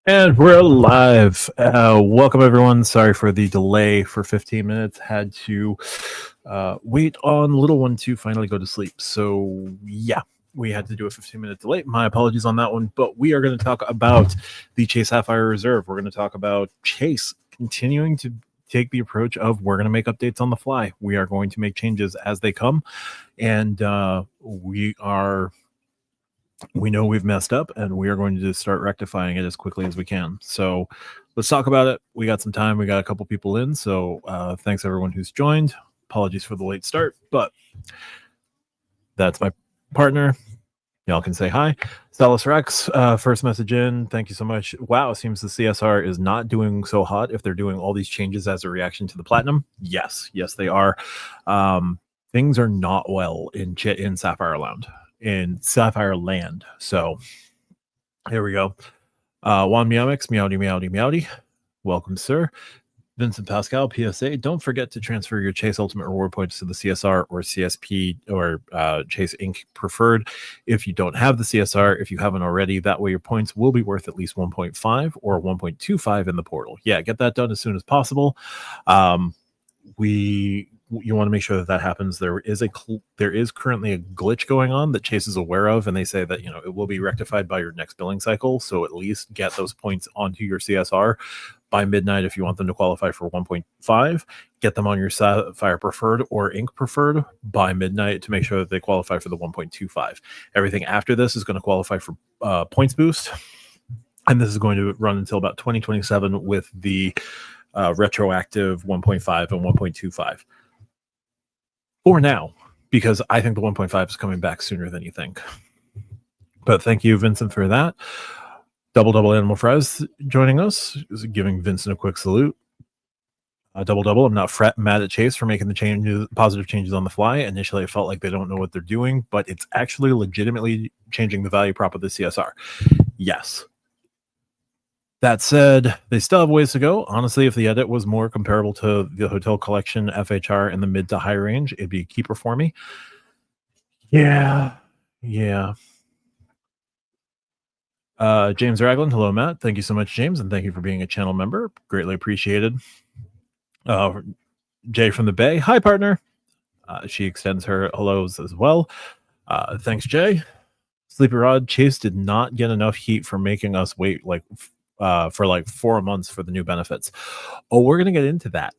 And we're live. Welcome, everyone. Sorry for the delay for 15 minutes. Had to wait on little one to finally go to sleep. So, yeah, we had to do a 15-minute delay. My apologies on that one. But we are going to talk about the Chase Sapphire Reserve. We're going to talk about Chase continuing to take the approach of we're going to make updates on the fly. We are going to make changes as they come. And we know we've messed up and we are going to just start rectifying it as quickly as we can. So let's talk about it. We got some time. We got a couple people in. So thanks everyone who's joined. Apologies for the late start, but that's my partner. Y'all can say hi. Stelis Rex, first message in. Thank you so much. Wow, it seems the CSR is not doing so hot if they're doing all these changes as a reaction to the platinum. Yes, they are. Things are not well in Sapphire Land. So here we go. Juan MeowMix, meowdy. Welcome, sir. Vincent Pascal, PSA. Don't forget to transfer your Chase Ultimate Reward points to the CSR or CSP or Chase Inc. Preferred. If you don't have the CSR, if you haven't already, that way your points will be worth at least 1.5 or 1.25 in the portal. Yeah, get that done as soon as possible. You want to make sure that happens. There is currently a glitch going on that Chase is aware of, and they say that it will be rectified by your next billing cycle. So at least get those points onto your CSR by midnight if you want them to qualify for 1.5. Get them on your Sapphire Preferred or Inc. Preferred by midnight to make sure that they qualify for the 1.25. Everything after this is going to qualify for points boost, and this is going to run until about 2027 with the retroactive 1.5 and 1.25. For now, because I think the 1.5 is coming back sooner than you think. But thank you, Vincent, for that. Double Animal Fries joining us, giving Vincent a quick salute. Double. I'm not mad at Chase for making the positive changes on the fly. Initially, I felt like they don't know what they're doing, but it's actually legitimately changing the value prop of the CSR. Yes. That said, they still have ways to go. Honestly, if the edit was more comparable to the Hotel Collection FHR in the mid to high range, it'd be a keeper for me. Yeah. James Ragland, hello, Matt. Thank you so much, James, and thank you for being a channel member. Greatly appreciated. Jay from the Bay, hi, partner. She extends her hellos as well. Thanks, Jay. Sleepy Rod, Chase did not get enough heat for making us wait for like 4 months for the new benefits. Oh, we're going to get into that.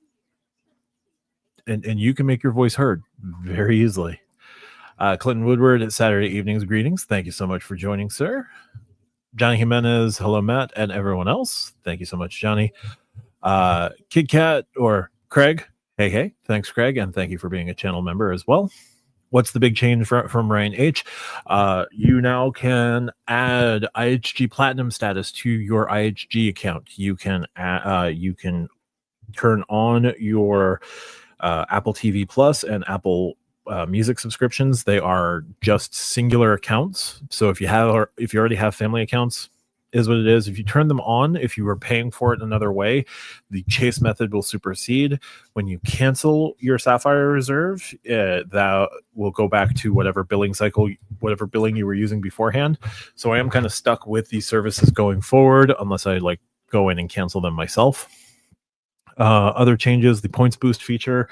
And you can make your voice heard very easily. Clinton Woodward at Saturday Evenings, greetings. Thank you so much for joining, sir. Johnny Jimenez, hello, Matt, and everyone else. Thank you so much, Johnny. Kid Cat or Craig, hey, thanks, Craig, and thank you for being a channel member as well. What's the big change from Ryan H? You now can add IHG Platinum status to your IHG account. You can turn on your Apple TV Plus and Apple Music subscriptions. They are just singular accounts. So if you already have family accounts, is what it is. If you turn them on, if you were paying for it another way, the Chase method will supersede. When you cancel your Sapphire Reserve, that will go back to whatever billing you were using beforehand. So I am kind of stuck with these services going forward, unless I go in and cancel them myself. Other changes, the points boost feature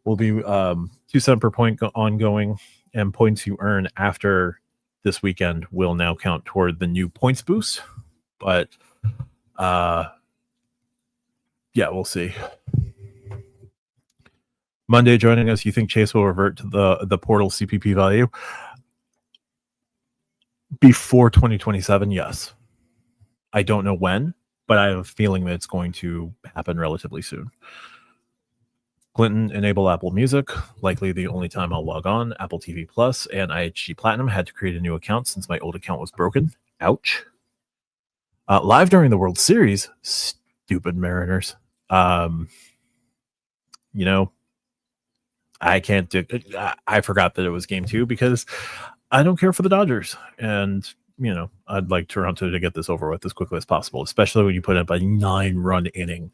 will be 2 cents per point ongoing, and points you earn after this weekend will now count toward the new points boost. But we'll see. Monday joining us, you think Chase will revert to the portal CPP value before 2027? Yes. I don't know when, but I have a feeling that it's going to happen relatively soon. Clinton, enable Apple Music. Likely the only time I'll log on. Apple TV Plus and IHG Platinum. Had to create a new account since my old account was broken. Ouch. Live during the World Series. Stupid Mariners. I can't do. I forgot that it was game 2 because I don't care for the Dodgers, and I'd like Toronto to get this over with as quickly as possible, especially when you put up a 9-run inning.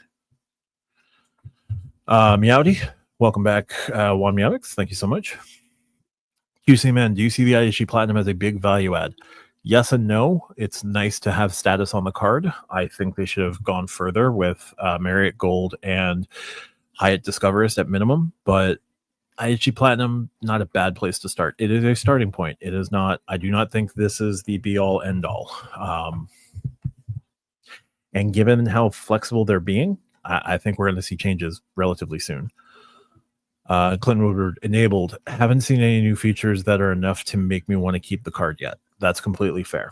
Meowdy, welcome back, Juan MeowMix. Thank you so much. QC Man, do you see the IHG Platinum as a big value add? Yes and no. It's nice to have status on the card. I think they should have gone further with Marriott Gold and Hyatt Discoverist at minimum, but IHG Platinum, not a bad place to start. It is a starting point. It is not, I do not think this is the be all end all. And given how flexible they're being, I think we're going to see changes relatively soon. Clinton Woodward enabled. Haven't seen any new features that are enough to make me want to keep the card yet. That's completely fair.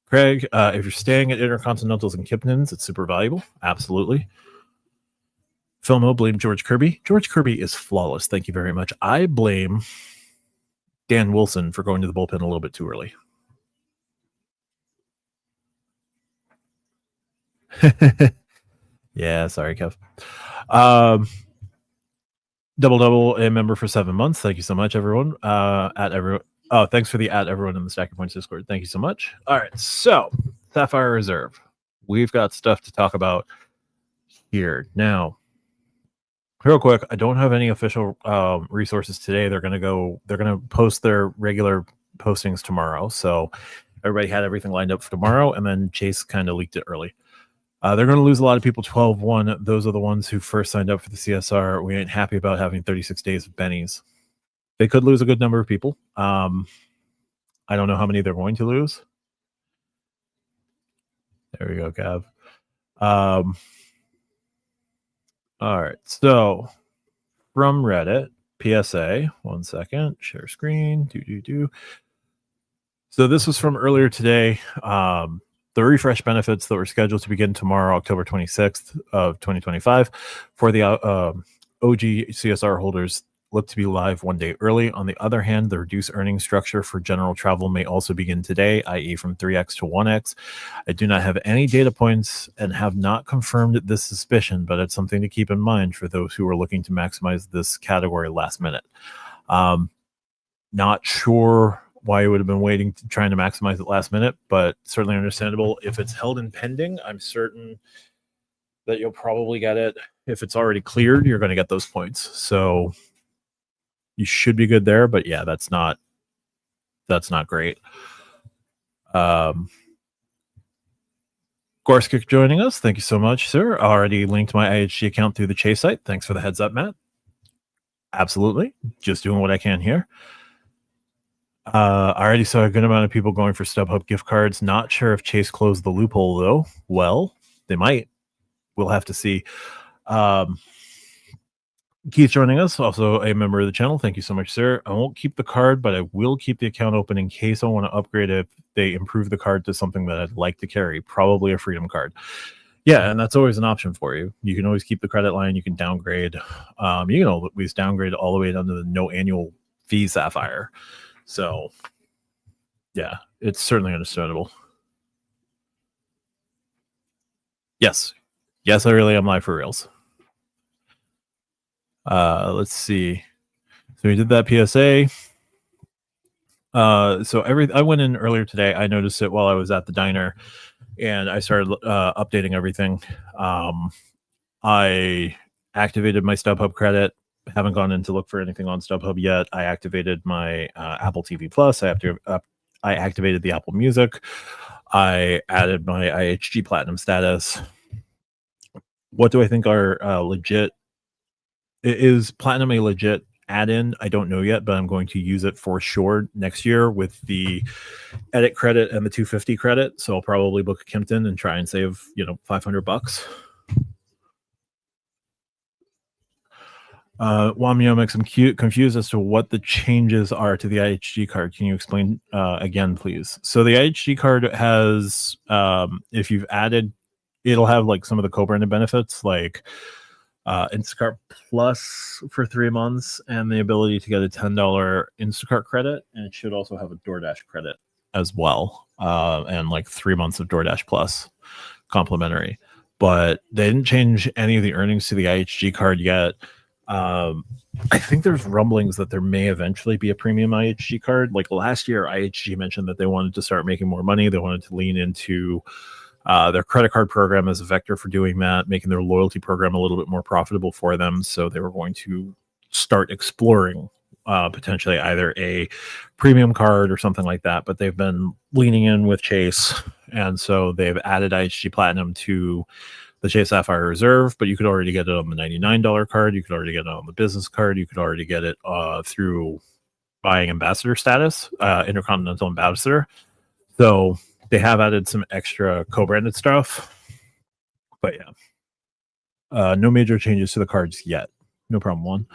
Craig, if you're staying at Intercontinentals and Kipnins, it's super valuable. Absolutely. Filmo, blame George Kirby. George Kirby is flawless. Thank you very much. I blame Dan Wilson for going to the bullpen a little bit too early. Yeah, sorry, Kev. Double, a member for 7 months. Thank you so much, everyone. Oh, thanks for the everyone in the Stack Your Points Discord. Thank you so much. All right, so Sapphire Reserve. We've got stuff to talk about here. Now, real quick, I don't have any official resources today. They're gonna post their regular postings tomorrow. So everybody had everything lined up for tomorrow, and then Chase kind of leaked it early. They're going to lose a lot of people 12-1. Those are the ones who first signed up for the CSR. We ain't happy about having 36 days of bennies. They could lose a good number of people. I don't know how many they're going to lose. There we go, Gav. All right. So from Reddit, PSA, 1 second, share screen, So this was from earlier today. The refresh benefits that were scheduled to begin tomorrow, October 26th of 2025, for the OG CSR holders look to be live 1 day early. On the other hand, the reduced earnings structure for general travel may also begin today, i.e. from 3x to 1x. I do not have any data points and have not confirmed this suspicion, but it's something to keep in mind for those who are looking to maximize this category last minute. Not sure why you would have been trying to maximize it last minute, but certainly understandable. If it's held in pending, I'm certain that you'll probably get it. If it's already cleared, you're going to get those points. So you should be good there, but yeah, that's not great. Gorskick joining us. Thank you so much, sir. Already linked my IHG account through the Chase site. Thanks for the heads up, Matt. Absolutely. Just doing what I can here. I already saw a good amount of people going for StubHub gift cards. Not sure if Chase closed the loophole, though. Well, they might. We'll have to see. Keith joining us, also a member of the channel. Thank you so much, sir. I won't keep the card, but I will keep the account open in case I want to upgrade it if they improve the card to something that I'd like to carry, probably a Freedom card. Yeah, and that's always an option for you. You can always keep the credit line. You can downgrade. You can always downgrade all the way down to the no annual fee Sapphire. So, yeah, it's certainly understandable. Yes, I really am live for reals. Let's see. So we did that PSA. I went in earlier today. I noticed it while I was at the diner, and I started updating everything. I activated my StubHub credit. Haven't gone in to look for anything on StubHub yet. I activated my Apple TV Plus. I activated the Apple Music. I added my IHG Platinum status. What do I think are legit? Is Platinum a legit add-in? I don't know yet, but I'm going to use it for sure next year with the edit credit and the 250 credit. So I'll probably book a Kimpton and try and save, $500. Wamyomex, I'm confused as to what the changes are to the IHG card. Can you explain again, please? So the IHG card has, if you've added, it'll have like some of the co-branded benefits, like Instacart Plus for 3 months and the ability to get a $10 Instacart credit. And it should also have a DoorDash credit as well. And like 3 months of DoorDash Plus complimentary. But they didn't change any of the earnings to the IHG card yet. I think there's rumblings that there may eventually be a premium IHG card. Like last year, IHG mentioned that they wanted to start making more money. They wanted to lean into their credit card program as a vector for doing that, making their loyalty program a little bit more profitable for them. So they were going to start exploring potentially either a premium card or something like that. But they've been leaning in with Chase, and so they've added IHG Platinum to the Chase Sapphire Reserve. But you could already get it on the $99 card. You could already get it on the business card. You could already get it through buying ambassador status, Intercontinental Ambassador. So they have added some extra co-branded stuff. But yeah, no major changes to the cards yet. No problem. One.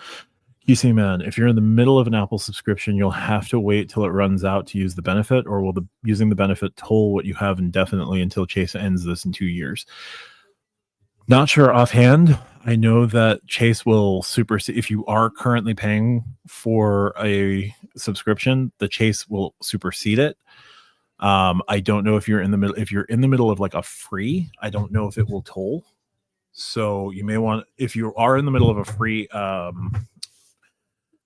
QC Man, if you're in the middle of an Apple subscription, you'll have to wait till it runs out to use the benefit, or will using the benefit toll what you have indefinitely until Chase ends this in 2 years? Not sure offhand. I know that Chase will supersede, if you are currently paying for a subscription, the Chase will supersede it. I don't know if you're in the middle. If you're in the middle of like a free, I don't know if it will toll. So you may want, if you are in the middle of a free,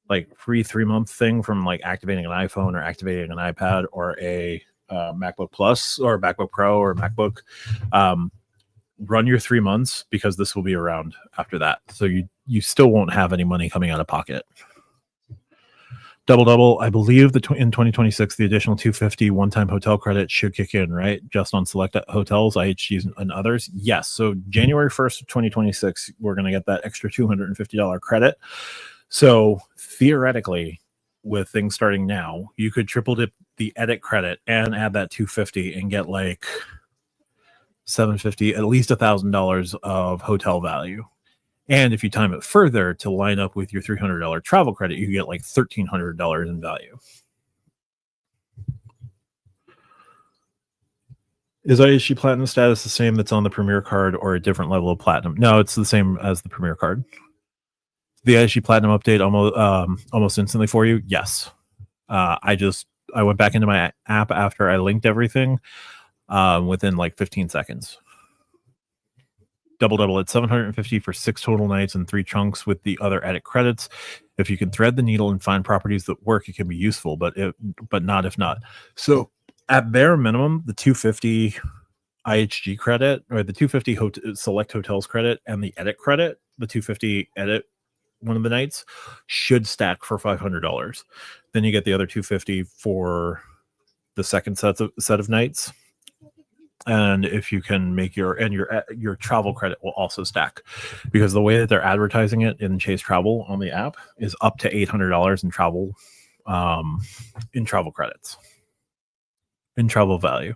like free 3-month thing from like activating an iPhone or activating an iPad or a MacBook Plus or MacBook Pro or MacBook, run your 3 months, because this will be around after that. So you still won't have any money coming out of pocket. Double. I believe in 2026, the additional $250 one-time hotel credit should kick in, right? Just on select hotels, IHGs, and others. Yes. So January 1st of 2026, we're going to get that extra $250 credit. So theoretically, with things starting now, you could triple dip the edit credit and add that $250 and get like $750, at least $1,000 of hotel value. And if you time it further to line up with your $300 travel credit, you get like $1,300 in value. Is IHG Platinum status the same that's on the Premier card or a different level of Platinum? No, it's the same as the Premier card. The IHG Platinum update almost instantly for you? Yes. I went back into my app after I linked everything within like 15 seconds. Double at $750 for 6 total nights and 3 chunks with the other edit credits. If you can thread the needle and find properties that work, it can be useful, but not if not. So at bare minimum, the $250 IHG credit, or the $250 select hotels credit, and the edit credit, the $250 edit one of the nights, should stack for $500. Then you get the other $250 for the second set of nights. And if you can make your travel credit will also stack, because the way that they're advertising it in Chase Travel on the app is up to $800 in travel credits, in travel value.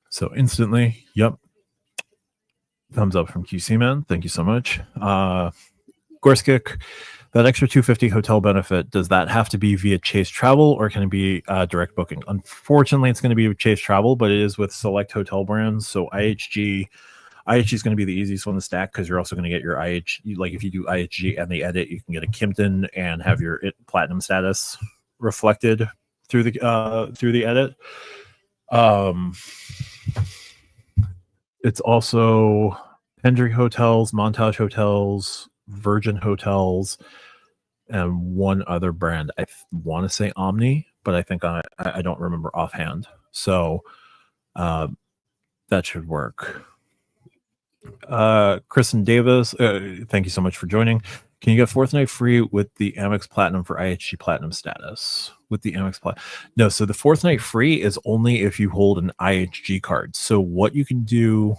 So instantly, yep. Thumbs up from QC Man. Thank you so much. Gorskick, that extra $250 hotel benefit, does that have to be via Chase Travel, or can it be direct booking? Unfortunately, it's going to be with Chase Travel, but it is with select hotel brands. So IHG is going to be the easiest one to stack, because you're also going to get your IHG. Like if you do IHG and the edit, you can get a Kimpton and have your platinum status reflected through the edit. It's also Hendry Hotels, Montage Hotels, Virgin Hotels, and one other brand. I want to say Omni, but I think I don't remember offhand. So that should work. Kristen Davis, thank you so much for joining. Can you get 4th night free with the Amex Platinum for IHG Platinum status? With the Amex Platinum? No, so the 4th night free is only if you hold an IHG card. So what you can do,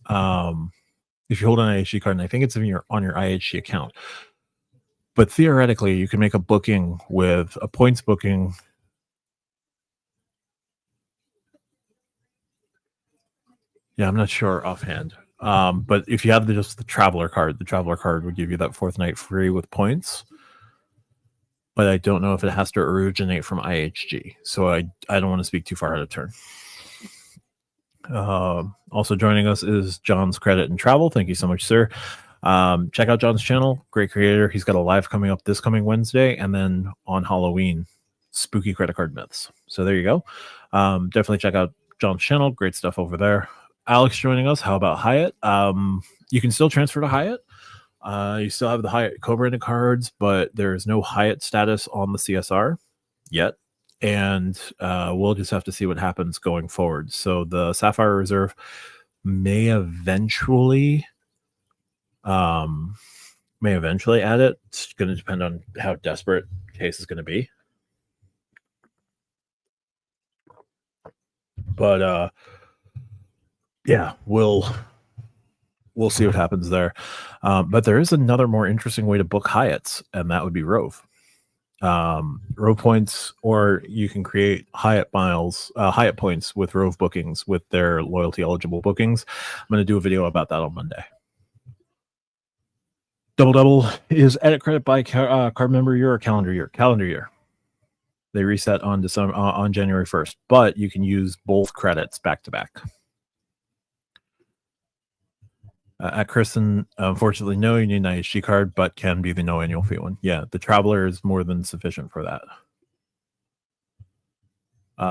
if you hold an IHG card, and I think it's on your IHG account, but theoretically you can make a booking with a points booking. Yeah, I'm not sure offhand. But if you have just the traveler card would give you that 4th night free with points. But I don't know if it has to originate from IHG. So I don't want to speak too far out of turn. Also joining us is John's Credit and Travel. Thank you so much, sir. Check out John's channel. Great creator. He's got a live coming up this coming Wednesday, and then on Halloween, spooky credit card myths. So there you go. Definitely check out John's channel. Great stuff over there. Alex joining us. How about Hyatt? You can still transfer to Hyatt. You still have the Hyatt co-branded cards, but there's no Hyatt status on the CSR yet. And we'll just have to see what happens going forward. So the Sapphire Reserve may eventually may eventually add it. It's going to depend on how desperate Chase is going to be. But yeah, we'll see what happens there. But there is another more interesting way to book Hyatts, and that would be Rove. Rove points, or you can create Hyatt miles, Hyatt points with Rove bookings with their loyalty eligible bookings. I'm going to do a video about that on Monday. Double is edit credit by card member year or calendar year. Calendar year. They reset on January 1st, but you can use both credits back to back. At Kristen, unfortunately, no, you need an IHG card, but can be the no annual fee one. Yeah, the Traveler is more than sufficient for that.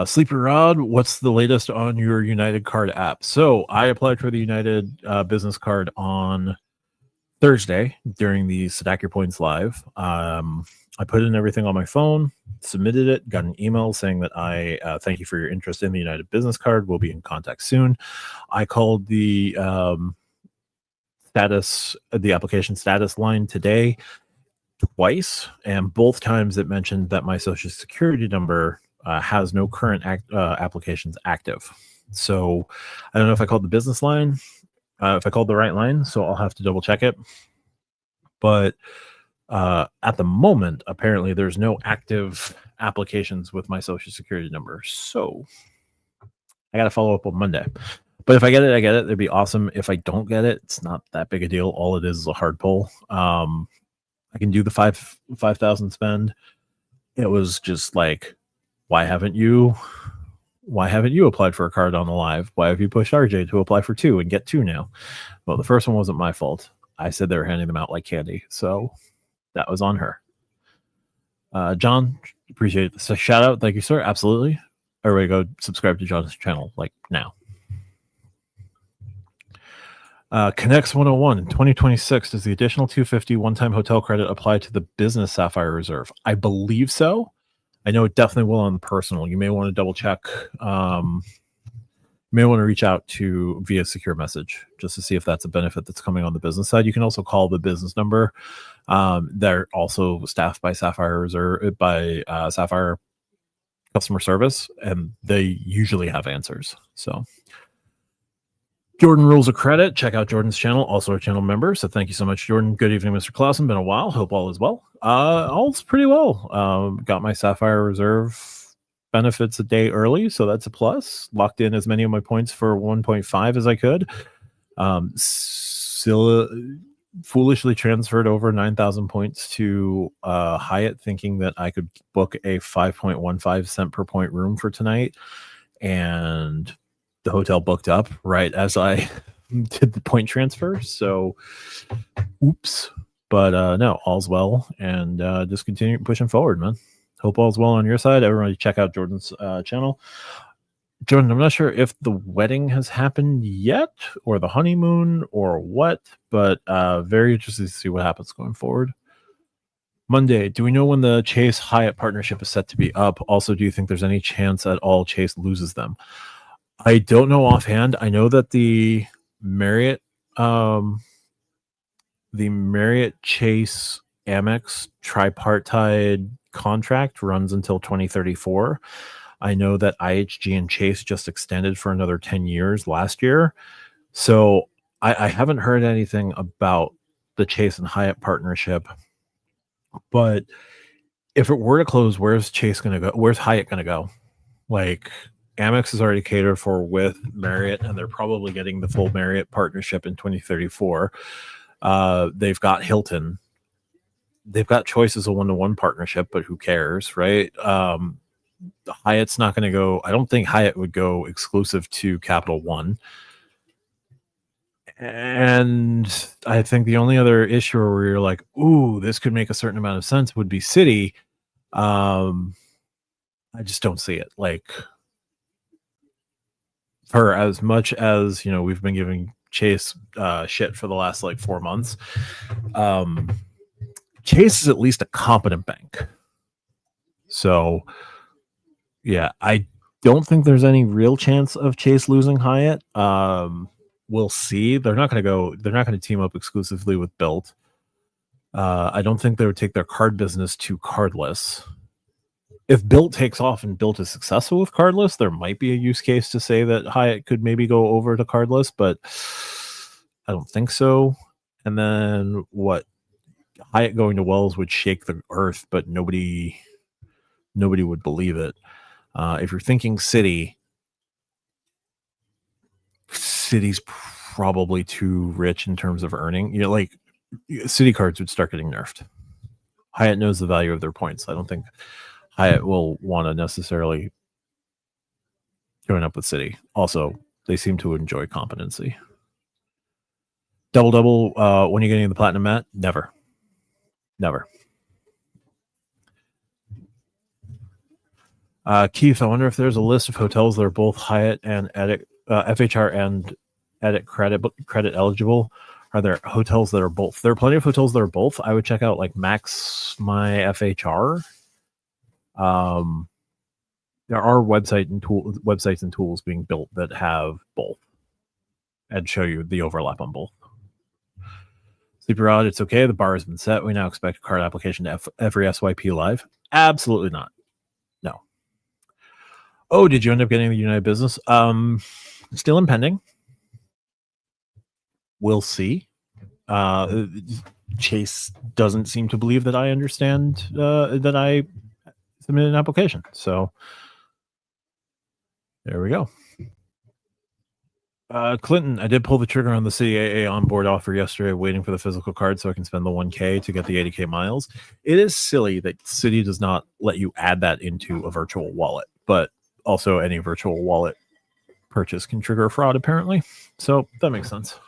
Sleepy Rod, what's the latest on your United card app? So I applied for the United business card on Thursday during the Stack Your Points Live. I put in everything on my phone, submitted it, got an email saying that I thank you for your interest in the United business card. We'll be in contact soon. I called the application status line today twice, and both times it mentioned that my social security number has no current applications active. So I don't know if I called the business line, if I called the right line, so I'll have to double check it. But at the moment, apparently there's no active applications with my social security number. So I got to follow up on Monday. But if I get it, I get it. It'd be awesome. If I don't get it, it's not that big a deal. All it is a hard pull. I can do the 5,000 spend. It was just like, why haven't you applied for a card on the live? Why have you pushed RJ to apply for 2 and get 2 now? Well, the first one wasn't my fault. I said they were handing them out like candy, so that was on her. John, appreciate the shout out. Thank you, sir. Absolutely. Everybody go subscribe to John's channel like now. Connects 101 in 2026. Does the additional $250 one-time hotel credit apply to the business Sapphire Reserve? I believe so. I know it definitely will on the personal. You may want to double check. You may want to reach out to via secure message just to see if that's a benefit that's coming on the business side. You can also call the business number. They're also staffed by Sapphire Reserve, by Sapphire customer service, and they usually have answers. So Jordan Rules of Credit. Check out Jordan's channel, also a channel member. So thank you so much, Jordan. Good evening, Mr. Clausen. Been a while. Hope all is well. All's pretty well. Got my Sapphire Reserve benefits a day early, so that's a plus. Locked in as many of my points for 1.5 as I could. Still foolishly transferred over 9,000 points to Hyatt, thinking that I could book a 5.15 cent per point room for tonight, and the hotel booked up right as I did the point transfer. So oops. But no, all's well, and just continue pushing forward, man. Hope all's well on your side. Everybody check out Jordan's channel. Jordan, I'm not sure if the wedding has happened yet, or the honeymoon, or what, but very interested to see what happens going forward. Monday, do we know when the Chase-Hyatt partnership is set to be up? Also, do you think there's any chance at all Chase loses them? I don't know offhand. I know that the Marriott Chase AMEX tripartite contract runs until 2034. I know that IHG and Chase just extended for another 10 years last year. So I haven't heard anything about the Chase and Hyatt partnership. But if it were to close, where's Chase going to go? Where's Hyatt going to go? Like, Amex is already catered for with Marriott, and they're probably getting the full Marriott partnership in 2034. They've got Hilton. They've got Choice as a one-to-one partnership, but who cares, right? Hyatt's not going to go. I don't think Hyatt would go exclusive to Capital One. And I think the only other issue where you're like, ooh, this could make a certain amount of sense would be Citi. I just don't see it. Like, for as much as, you know, we've been giving Chase shit for the last like 4 months, Chase is at least a competent bank. So yeah, I don't think there's any real chance of Chase losing Hyatt. We'll see. They're not going to team up exclusively with Bilt. I don't think they would take their card business to cardless. If Bilt takes off and Bilt is successful with cardless, there might be a use case to say that Hyatt could maybe go over to cardless, but I don't think so. And then what? Hyatt going to Wells would shake the earth, but nobody would believe it. If you're thinking Citi's probably too rich in terms of earning. Like Citi cards would start getting nerfed. Hyatt knows the value of their points. I don't think Hyatt will want to necessarily join up with Citi. Also, they seem to enjoy competency. Double, when are you getting the platinum mat? Never. Keith, I wonder if there's a list of hotels that are both Hyatt and FHR and edit credit eligible. Are there hotels that are both? There are plenty of hotels that are both. I would check out like Max My FHR. There are websites and tools being built that have both and show you the overlap on both. Sleepy Rod, it's okay. The bar has been set. We now expect a card application to every SYP live. Absolutely not. No. Oh, did you end up getting the United business? Still impending. We'll see. Chase doesn't seem to believe that I understand that I submitted an application. So there we go. Clinton, I did pull the trigger on the Citi AA onboard offer yesterday, waiting for the physical card so I can spend the 1K to get the 80K miles. It is silly that Citi does not let you add that into a virtual wallet, but also any virtual wallet purchase can trigger a fraud, apparently. So that makes sense.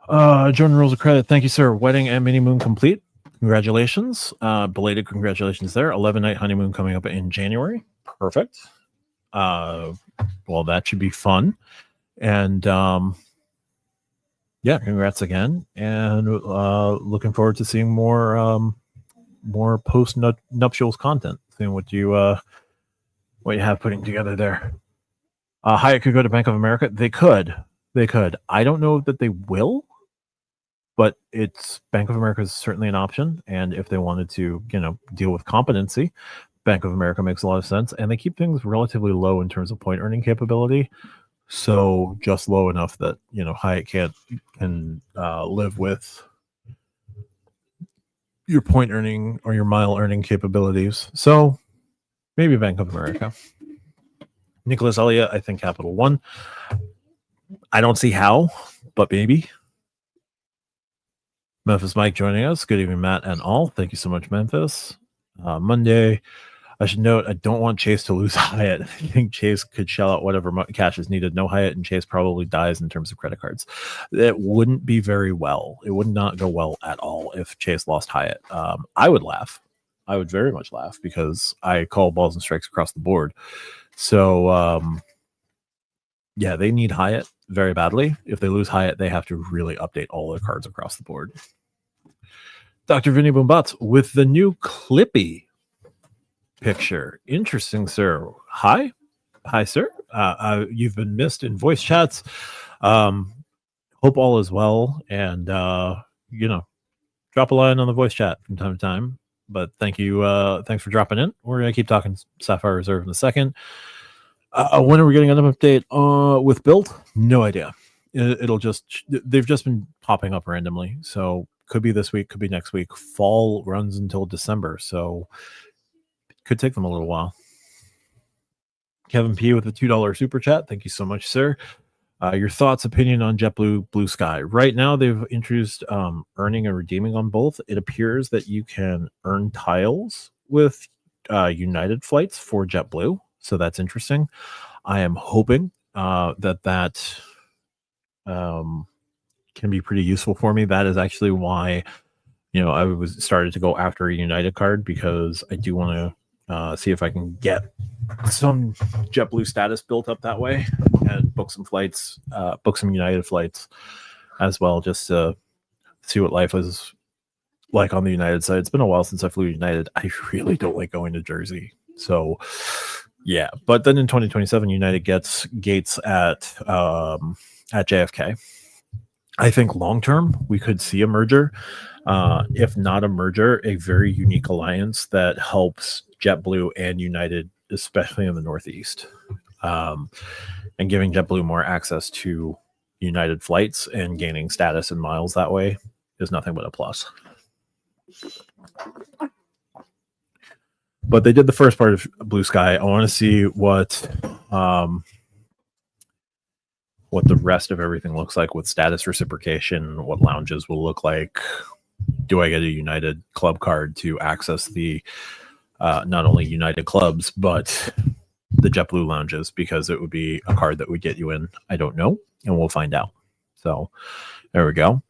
Jordan Rules of Credit, thank you, sir. Wedding and mini moon complete. Congratulations. Belated congratulations there. 11-night honeymoon coming up in January. Perfect. Well, that should be fun. And yeah, congrats again. And looking forward to seeing more post nuptials content. Seeing what you have putting together there. Hyatt could go to Bank of America. They could. I don't know that they will. But it's Bank of America is certainly an option, and if they wanted to, deal with competency, Bank of America makes a lot of sense, and they keep things relatively low in terms of point earning capability, so just low enough that Hyatt can live with your point earning or your mile earning capabilities. So maybe Bank of America. Nicholas Elliott, I think Capital One. I don't see how, but maybe. Memphis Mike joining us. Good evening, Matt and all. Thank you so much, Memphis. Monday, I should note, I don't want Chase to lose Hyatt. I think Chase could shell out whatever cash is needed. No Hyatt, and Chase probably dies in terms of credit cards. It wouldn't be very well. It would not go well at all if Chase lost Hyatt. I would laugh. I would very much laugh because I call balls and strikes across the board. So, yeah, they need Hyatt very badly. If they lose Hyatt, they have to really update all their cards across the board. Dr. Vinny Boombots with the new Clippy picture. Interesting, sir. Hi, sir. You've been missed in voice chats. Hope all is well, and drop a line on the voice chat from time to time. But thank you. Thanks for dropping in. We're gonna keep talking Sapphire Reserve in a second. When are we getting an update with Bilt? No idea. They've just been popping up randomly. So could be this week, could be next week. Fall runs until December, so it could take them a little while. Kevin P with the $2 super chat. Thank you so much, sir. Your thoughts, opinion on JetBlue, Blue Sky. Right now, they've introduced earning and redeeming on both. It appears that you can earn tiles with United flights for JetBlue. So that's interesting. I am hoping that can be pretty useful for me. That is actually why, I was started to go after a United card, because I do want to see if I can get some JetBlue status built up that way and book some flights, book some United flights as well, just to see what life is like on the United side. It's been a while since I flew United. I really don't like going to Jersey. So yeah, but then in 2027, United gets gates at at JFK. I think long term we could see a merger. If not a merger, a very unique alliance that helps JetBlue and United, especially in the Northeast, and giving JetBlue more access to United flights and gaining status and miles that way is nothing but a plus. But they did the first part of Blue Sky. I want to see what the rest of everything looks like with status reciprocation, what lounges will look like. Do I get a United club card to access the not only United clubs, but the JetBlue lounges? Because it would be a card that would get you in. I don't know, and we'll find out. So there we go.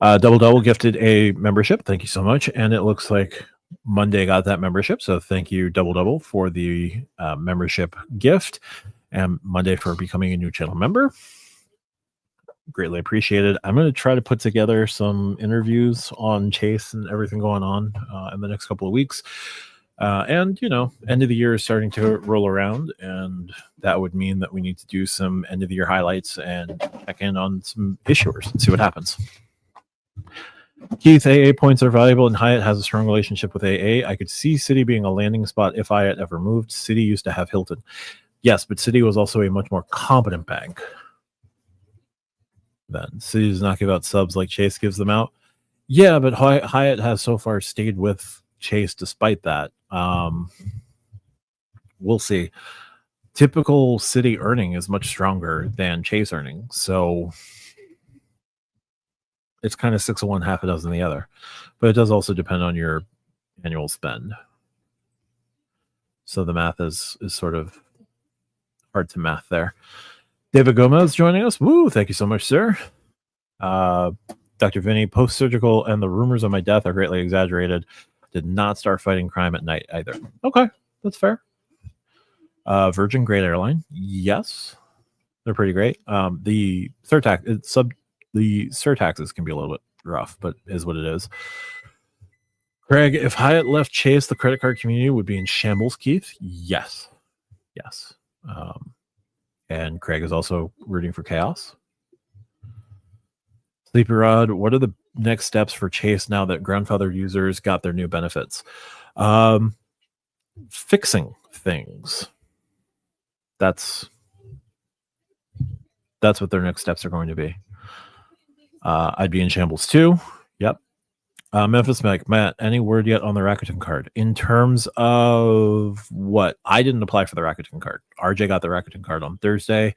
Double gifted a membership. Thank you so much. And it looks like Monday got that membership. So thank you, Double, for the membership gift. And Monday for becoming a new channel member. Greatly appreciated. I'm going to try to put together some interviews on Chase and everything going on in the next couple of weeks. And, you know, end of the year is starting to roll around, and that would mean that we need to do some end of the year highlights and check in on some issuers and see what happens. Keith, AA points are valuable, and Hyatt has a strong relationship with AA. I could see Citi being a landing spot if Hyatt ever moved. Citi used to have Hilton. Yes, but Citi was also a much more competent bank then. Citi does not give out subs like Chase gives them out. Yeah, but Hyatt has so far stayed with Chase despite that. We'll see. Typical Citi earning is much stronger than Chase earning, so it's kind of 6 of one, half a dozen the other. But it does also depend on your annual spend. So the math is sort of hard to math there. David Gomez joining us. Woo, thank you so much, sir. Dr. Vinny, post-surgical and the rumors of my death are greatly exaggerated. Did not start fighting crime at night either. Okay, that's fair. Virgin, great airline. Yes, they're pretty great. The surtaxes can be a little bit rough, but is what it is. Craig, if Hyatt left Chase, the credit card community would be in shambles, Keith. Yes. And Craig is also rooting for chaos. Sleepy Rod, what are the next steps for Chase now that grandfather users got their new benefits? Fixing things. That's what their next steps are going to be. I'd be in shambles too. Yep. Memphis Matt, any word yet on the Rakuten card? In terms of what? I didn't apply for the Rakuten card. RJ got the Rakuten card on Thursday.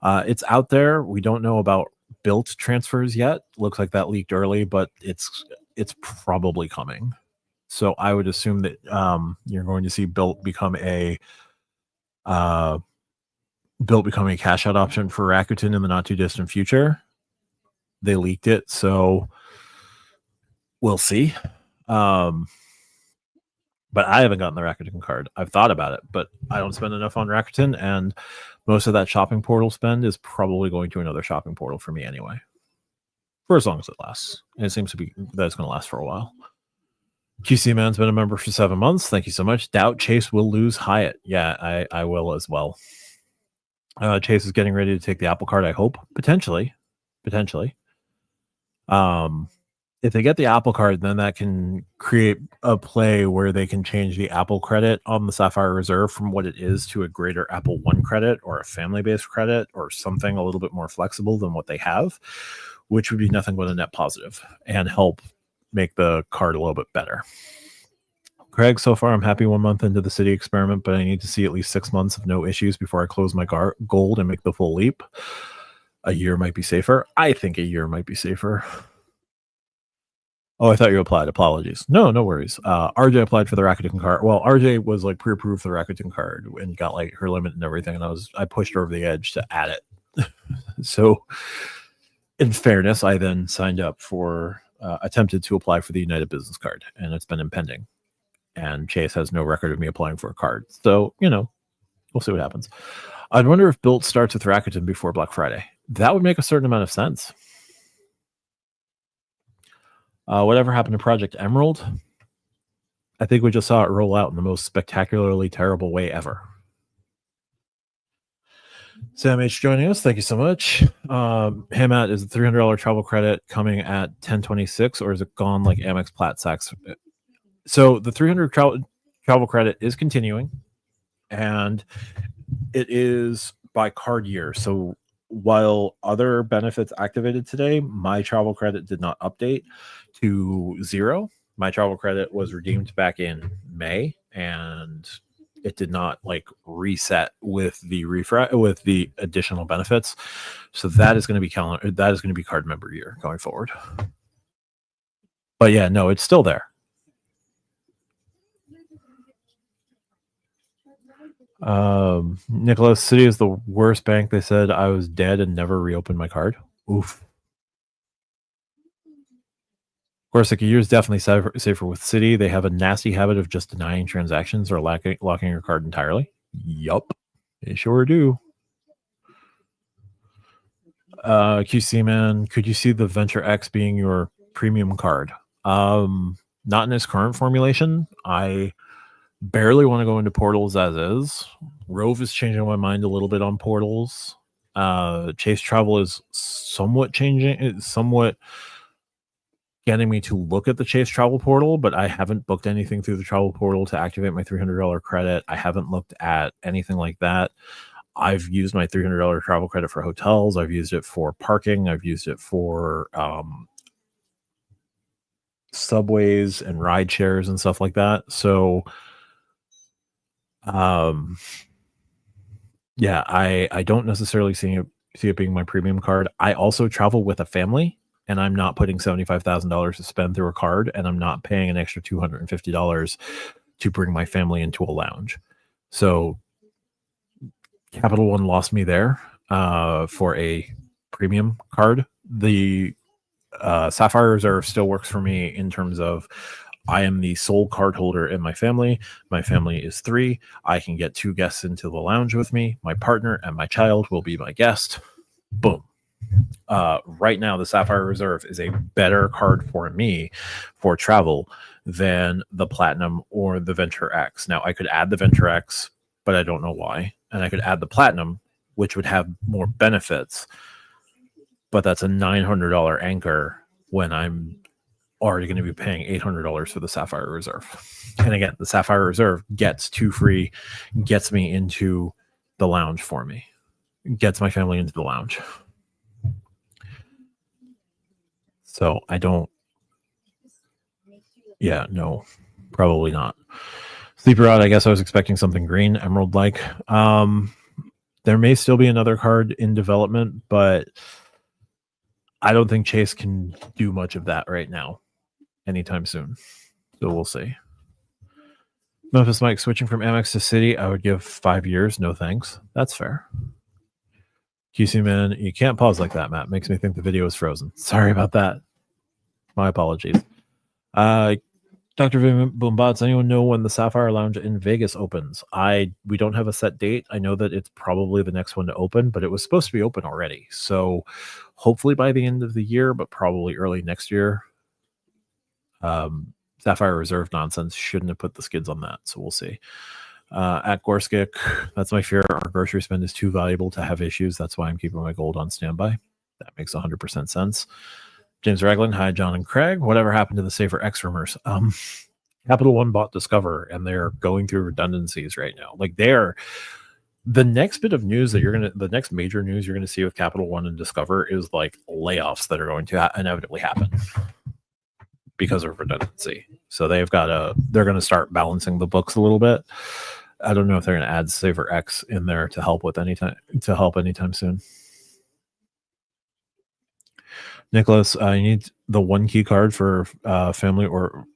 It's out there. We don't know about Bilt transfers yet. Looks like that leaked early, but it's probably coming. So I would assume that you're going to see Bilt become a cash out option for Rakuten in the not too distant future. They leaked it, so we'll see. But I haven't gotten the Rakuten card. I've thought about it, but I don't spend enough on Rakuten, and most of that shopping portal spend is probably going to another shopping portal for me anyway, for as long as it lasts. And it seems to be that it's going to last for a while. QC Man's been a member for 7 months. Thank you so much. Doubt Chase will lose Hyatt. Yeah, I will as well. Chase is getting ready to take the Apple card, I hope. Potentially. If they get the Apple card, then that can create a play where they can change the Apple credit on the Sapphire Reserve from what it is to a greater Apple One credit or a family-based credit or something a little bit more flexible than what they have, which would be nothing but a net positive and help make the card a little bit better. Craig, so far I'm happy 1 month into the Citi experiment, but I need to see at least 6 months of no issues before I close my gold and make the full leap. A year might be safer. I think a year might be safer. Oh, I thought you applied. Apologies. No worries. RJ applied for the Rakuten card. Well, RJ was like pre-approved for the Rakuten card and got like her limit and everything, and I pushed her over the edge to add it. So, in fairness, I then signed up for attempted to apply for the United Business card, and it's been impending. And Chase has no record of me applying for a card, so we'll see what happens. I'd wonder if Bilt starts with Rakuten before Black Friday. That would make a certain amount of sense. Whatever happened to Project Emerald? I think we just saw it roll out in the most spectacularly terrible way ever. Sam H joining us. Thank you so much. Hamat, is the $300 travel credit coming at 1026 or is it gone like Amex Plat Sacks? So the 300 travel credit is continuing and it is by card year. So while other benefits activated today, my travel credit did not update to 0. My travel credit was redeemed back in May and it did not like reset with the with the additional benefits. So that is going to be card member year going forward. But yeah, no, it's still there. Nicholas, Citi is the worst bank. They said I was dead and never reopened my card. Oof. Of course, like a year is definitely safer with Citi. They have a nasty habit of just denying transactions or locking your card entirely. Yup, they sure do. QC man, could you see the Venture X being your premium card? Not in its current formulation. I barely want to go into portals as is. Rove is changing my mind a little bit on portals. Chase Travel is somewhat changing. It's somewhat getting me to look at the Chase Travel portal, but I haven't booked anything through the travel portal to activate my $300 credit. I haven't looked at anything like that. I've used my $300 travel credit for hotels. I've used it for parking. I've used it for subways and ride shares and stuff like that. So, yeah, I don't necessarily see it being my premium card. I also travel with a family, and I'm not putting $75,000 to spend through a card, and I'm not paying an extra $250 to bring my family into a lounge. So Capital One lost me there for a premium card. The Sapphire Reserve still works for me in terms of I am the sole card holder in my family. My family is 3. I can get 2 guests into the lounge with me. My partner and my child will be my guest. Boom. Right now, the Sapphire Reserve is a better card for me for travel than the Platinum or the Venture X. Now, I could add the Venture X, but I don't know why. And I could add the Platinum, which would have more benefits. But that's a $900 anchor when I'm already going to be paying $800 for the Sapphire Reserve. And again, the Sapphire Reserve gets 2 free, gets me into the lounge for me, gets my family into the lounge. So I don't. Yeah, no, probably not. Sleeper Rod, I guess I was expecting something green, emerald like. There may still be another card in development, but I don't think Chase can do much of that right now anytime soon. So we'll see. Memphis Mike, switching from Amex to Citi, I would give 5 years. No thanks. That's fair. QC man, you can't pause like that, Matt. Makes me think the video is frozen. Sorry about that. My apologies. Dr. Boombots, anyone know when the Sapphire Lounge in Vegas opens? We don't have a set date. I know that it's probably the next one to open, but it was supposed to be open already. So hopefully by the end of the year, but probably early next year. Sapphire Reserve nonsense shouldn't have put the skids on that. So we'll see. At Gorskik, that's my fear. Our grocery spend is too valuable to have issues. That's why I'm keeping my gold on standby. That makes 100% sense. James Ragland, hi, John and Craig. Whatever happened to the Safer X rumors? Capital One bought Discover, and they're going through redundancies right now. Like the next bit of news the next major news you're gonna see with Capital One and Discover is like layoffs that are going to inevitably happen because of redundancy. So they're going to start balancing the books a little bit. I don't know if they're going to add Saver X in there to help anytime soon. Nicholas, you need the 1 key card for family or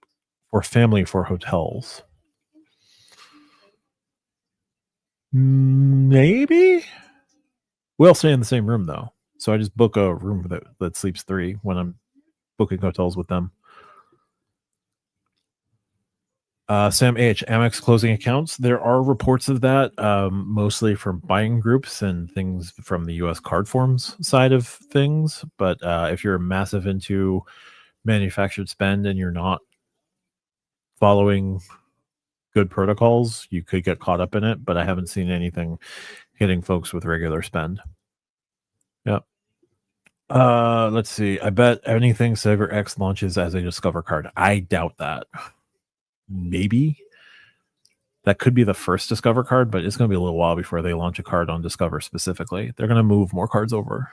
for family for hotels. Maybe. We'll stay in the same room though, so I just book a room that sleeps 3 when I'm booking hotels with them. Sam H, Amex closing accounts. There are reports of that, mostly from buying groups and things from the U.S. card forms side of things. But if you're massive into manufactured spend and you're not following good protocols, you could get caught up in it. But I haven't seen anything hitting folks with regular spend. Yep. Let's see. I bet anything Saver X launches as a Discover card. I doubt that. Maybe that could be the first Discover card, but it's going to be a little while before they launch a card on Discover specifically. They're going to move more cards over.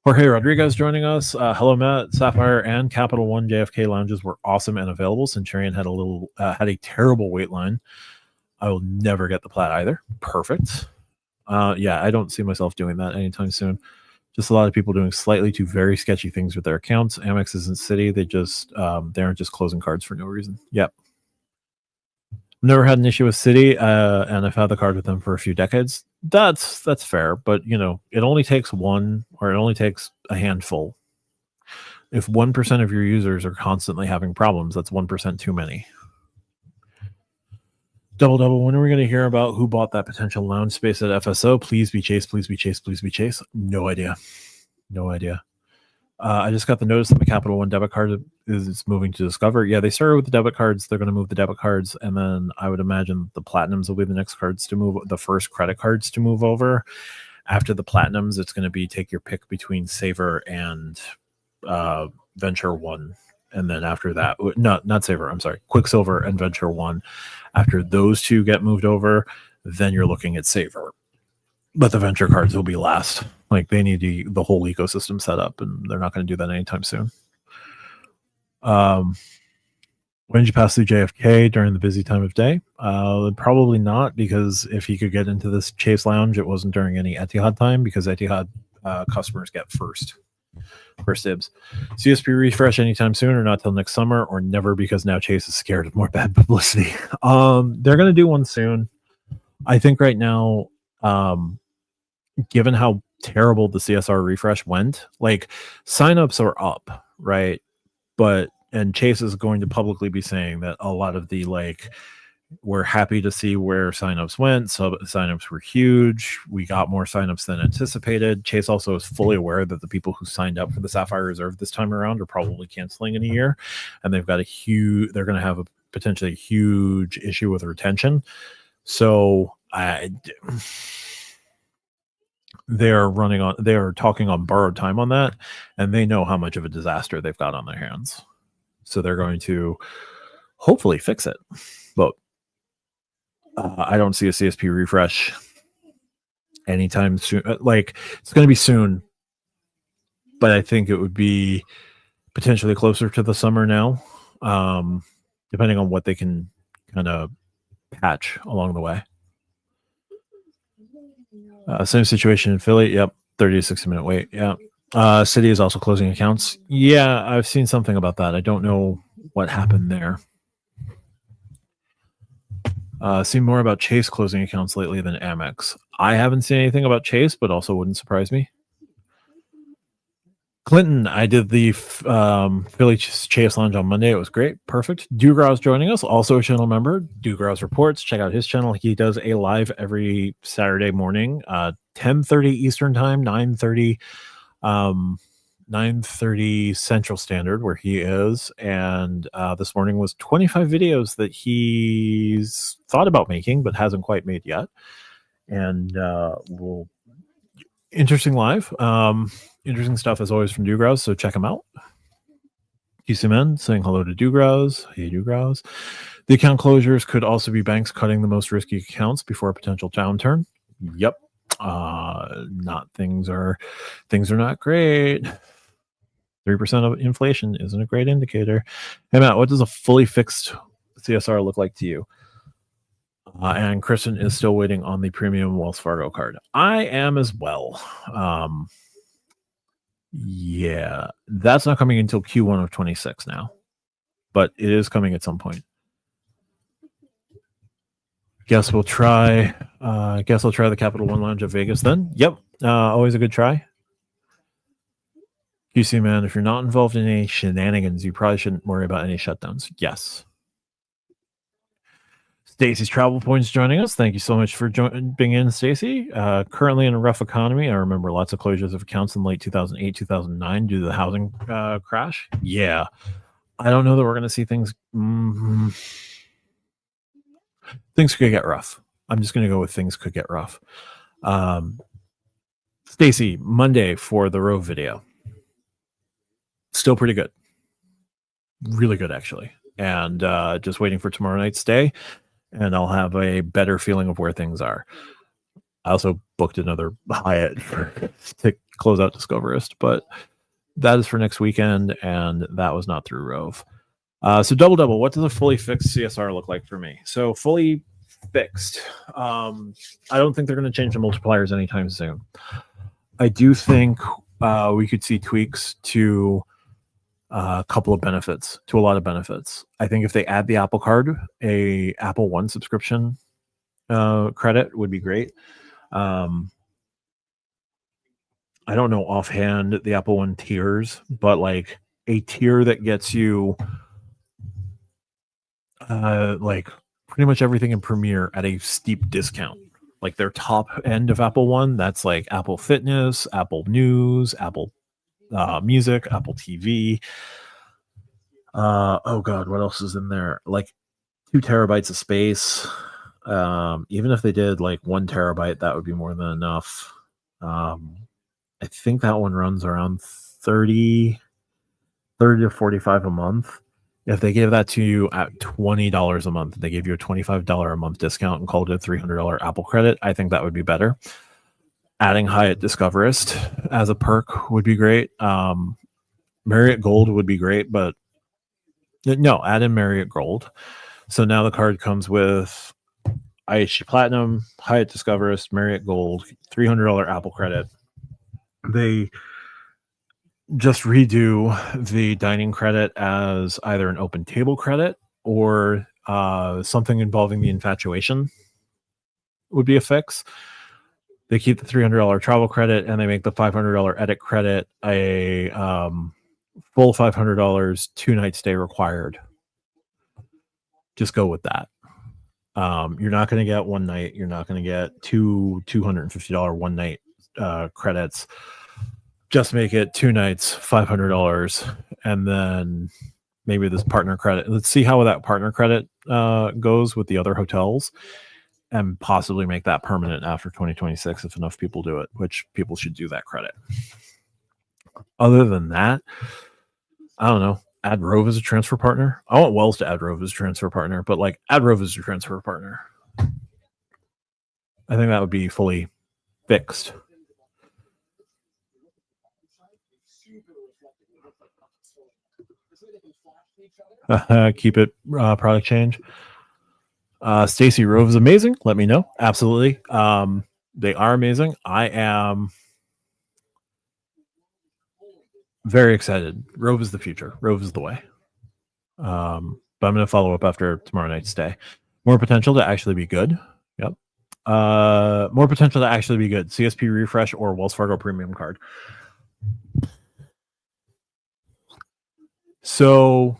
Jorge Rodriguez joining us. Hello, Matt. Sapphire and Capital One JFK lounges were awesome and available. Centurion had a terrible wait line. I will never get the Plaid either. Perfect. Yeah, I don't see myself doing that anytime soon. Just a lot of people doing slightly too very sketchy things with their accounts. Amex isn't Citi. They aren't just closing cards for no reason. Yep. Never had an issue with Citi, and I've had the card with them for a few decades. That's fair, but it only takes one, or it only takes a handful. If 1% of your users are constantly having problems, that's 1% too many. Double. When are we going to hear about who bought that potential lounge space at FSO? Please be Chase. Please be Chase. Please be Chase. No idea. I just got the notice that the Capital One debit card is moving to Discover. Yeah, they started with the debit cards. They're going to move the debit cards, and then I would imagine the Platinums will be the next cards to move, the first credit cards to move over. After the Platinums, it's going to be take your pick between Saver and Venture One. And then after that, not Saver, I'm sorry, Quicksilver and Venture One. After those two get moved over, then you're looking at Saver. But the Venture cards will be last. Like, they need the whole ecosystem set up, and they're not going to do that anytime soon. When did you pass through JFK during the busy time of day? Probably not, because if you could get into this Chase Lounge, it wasn't during any Etihad time, because Etihad customers get first dibs. CSP refresh anytime soon, or not till next summer, or never, because now Chase is scared of more bad publicity. They're going to do one soon. I think right now, given how terrible the CSR refresh went, like, signups are up, right? And Chase is going to publicly be saying that a lot of the, we're happy to see where signups went. So signups were huge. We got more signups than anticipated. Chase also is fully aware that the people who signed up for the Sapphire Reserve this time around are probably canceling in a year, and they're going to have a potentially huge issue with retention. So they're talking on borrowed time on that, and they know how much of a disaster they've got on their hands. So they're going to hopefully fix it. But I don't see a CSP refresh anytime soon. It's going to be soon, but I think it would be potentially closer to the summer now, depending on what they can kind of patch along the way. Same situation in Philly. Yep. 30 to 60 minute wait. Yeah. Citi is also closing accounts. Yeah, I've seen something about that. I don't know what happened there. Seen more about Chase closing accounts lately than Amex. I haven't seen anything about Chase, but also wouldn't surprise me. Clinton, I did the Philly Chase Lounge on Monday. It was great. Perfect. Dugrow's joining us, also a channel member. Dugrow's Reports. Check out his channel. He does a live every Saturday morning, 10:30 Eastern Time, 9:30 Central Standard, where he is. And this morning was 25 videos that he's thought about making, but hasn't quite made yet. And interesting live. Interesting stuff as always from Dugrow's, so check him out. QCMN saying hello to Dugrow's. Hey, Dugrow's. The account closures could also be banks cutting the most risky accounts before a potential downturn. Yep. Things are not great. 3% of inflation isn't a great indicator. Hey, Matt, what does a fully fixed CSR look like to you? And Kristen is still waiting on the premium Wells Fargo card. I am as well. Yeah, that's not coming until Q1 of 26 now, but it is coming at some point. Guess I'll try the Capital One Lounge at Vegas then. Yep, always a good try. QC man, if you're not involved in any shenanigans, you probably shouldn't worry about any shutdowns. Yes. Stacy's Travel Points joining us. Thank you so much for being in, Stacy. Currently in a rough economy. I remember lots of closures of accounts in late 2008, 2009 due to the housing crash. Yeah. I don't know that we're going to see things. Things could get rough. I'm just going to go with things could get rough. Stacy, Monday for the Rove video. Still pretty good. Really good, actually. And just waiting for tomorrow night's stay, and I'll have a better feeling of where things are. I also booked another Hyatt to close out Discoverist, but that is for next weekend, and that was not through Rove. So double, what does a fully fixed CSR look like for me? So fully fixed. I don't think they're going to change the multipliers anytime soon. I do think we could see tweaks to a couple of benefits, to a lot of benefits. I think if they add the Apple Card, a Apple One subscription credit would be great. I don't know offhand the Apple One tiers, but like a tier that gets you like pretty much everything in Premiere at a steep discount. Like their top end of Apple One, that's like Apple Fitness, Apple News, Apple Music, Apple TV. Oh God, what else is in there? Like 2 terabytes of space. Even if they did like 1 terabyte, that would be more than enough. I think that one runs around 30 to 45 a month. If they gave that to you at $20 a month, they gave you a $25 a month discount and called it a $300 Apple credit, I think that would be better. Adding Hyatt Discoverist as a perk would be great. Marriott Gold would be great, but no, add in Marriott Gold. So now the card comes with IHG Platinum, Hyatt Discoverist, Marriott Gold, $300 Apple credit. They just redo the dining credit as either an open table credit or something involving the infatuation would be a fix. They keep the $300 travel credit and they make the $500 edit credit a full $500 2-night stay required. Just go with that. You're not going to get one night. You're not going to get two $250 one night credits. Just make it 2 nights, $500, and then maybe this partner credit. Let's see how that partner credit goes with the other hotels, and possibly make that permanent after 2026 if enough people do it, which people should do that credit. Other than that, I don't know. Add Rove as a transfer partner. I want Wells to add Rove as a transfer partner, but like add Rove as a transfer partner. I think that would be fully fixed. Keep it product change. Stacy, Rove is amazing. Let me know. Absolutely. They are amazing. I am very excited. Rove is the future. Rove is the way. But I'm going to follow up after tomorrow night's stay. More potential to actually be good. Yep. More potential to actually be good. CSP refresh or Wells Fargo premium card. So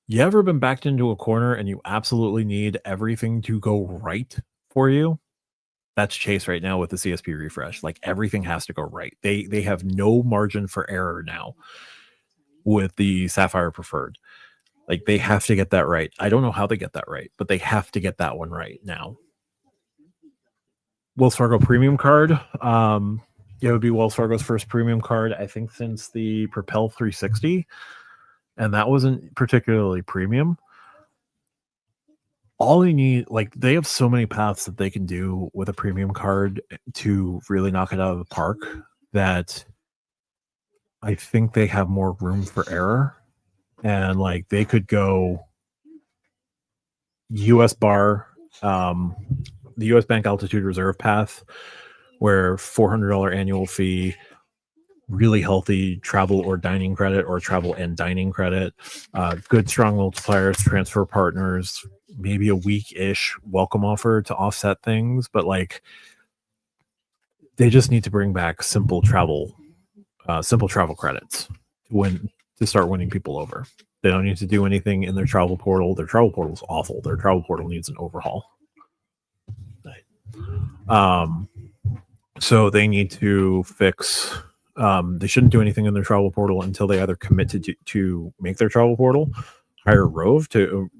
you ever been backed into a corner and you absolutely need everything to go right for you? That's Chase right now with the CSP refresh. Like everything has to go right. They have no margin for error now with the Sapphire Preferred. Like they have to get that right. I don't know how they get that right, but they have to get that one right now. Wells Fargo premium card. It would be Wells Fargo's first premium card, I think, since the Propel 360. And that wasn't particularly premium. All they need, like, they have so many paths that they can do with a premium card to really knock it out of the park that I think they have more room for error. And like they could go US bar, the US Bank Altitude Reserve path, where $400 annual fee, really healthy travel or dining credit or travel and dining credit, good strong multipliers, transfer partners, maybe a week-ish welcome offer to offset things, but like they just need to bring back simple travel credits to start winning people over. They don't need to do anything in their travel portal. Their travel portal is awful. Their travel portal needs an overhaul. So they need to fix. They shouldn't do anything in their travel portal until they either commit to make their travel portal, hire Rove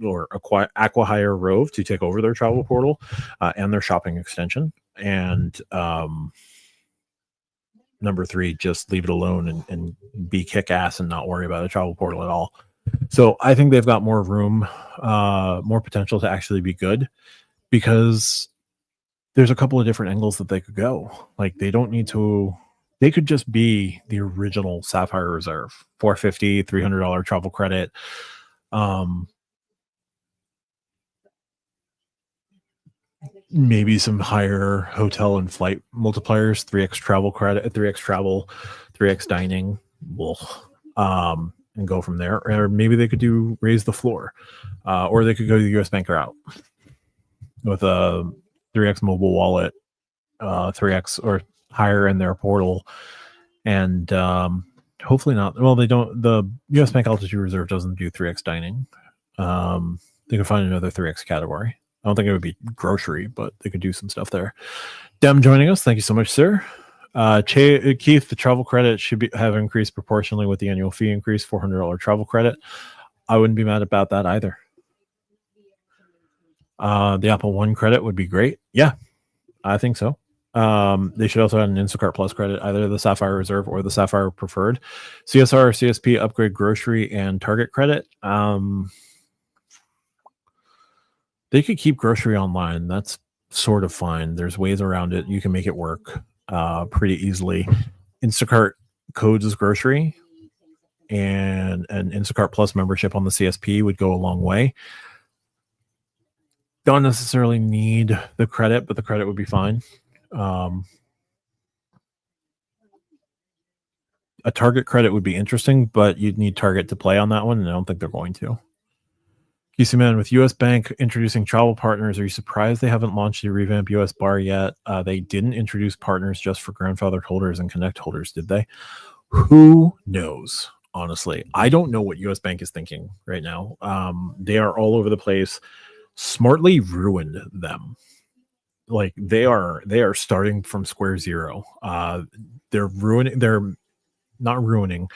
or acquire Rove to take over their travel portal and their shopping extension. And number 3, just leave it alone and be kick-ass and not worry about a travel portal at all. So I think they've got more room, more potential to actually be good, because there's a couple of different angles that they could go. Like, they don't need to, they could just be the original Sapphire Reserve, $450, $300 travel credit. Maybe some higher hotel and flight multipliers, 3x travel credit, 3x travel, 3x dining, and go from there. Or maybe they could raise the floor, or they could go the US Bank route with a 3x mobile wallet, 3x or higher in their portal, and hopefully not. Well, they don't. The US Bank Altitude Reserve doesn't do 3x dining. They could find another 3x category. I don't think it would be grocery, but they could do some stuff there. Dem joining us. Thank you so much, sir. Keith, the travel credit should have increased proportionally with the annual fee increase, $400 travel credit. I wouldn't be mad about that either. The Apple One credit would be great. Yeah, I think so. They should also add an Instacart Plus credit, either the Sapphire Reserve or the Sapphire Preferred. CSR or CSP upgrade grocery and Target credit. They could keep grocery online. That's sort of fine. There's ways around it. You can make it work pretty easily. Instacart codes as grocery, and an Instacart Plus membership on the CSP would go a long way. Don't necessarily need the credit, but the credit would be fine. A Target credit would be interesting, but you'd need Target to play on that one, and I don't think they're going to. QC Man, with US Bank introducing travel partners, are you surprised they haven't launched a revamped US bar yet? They didn't introduce partners just for grandfathered holders and connect holders, did they? Who knows? Honestly, I don't know what US Bank is thinking right now. They are all over the place. Smartly ruined them. Like, they are starting from square zero. They're not ruining.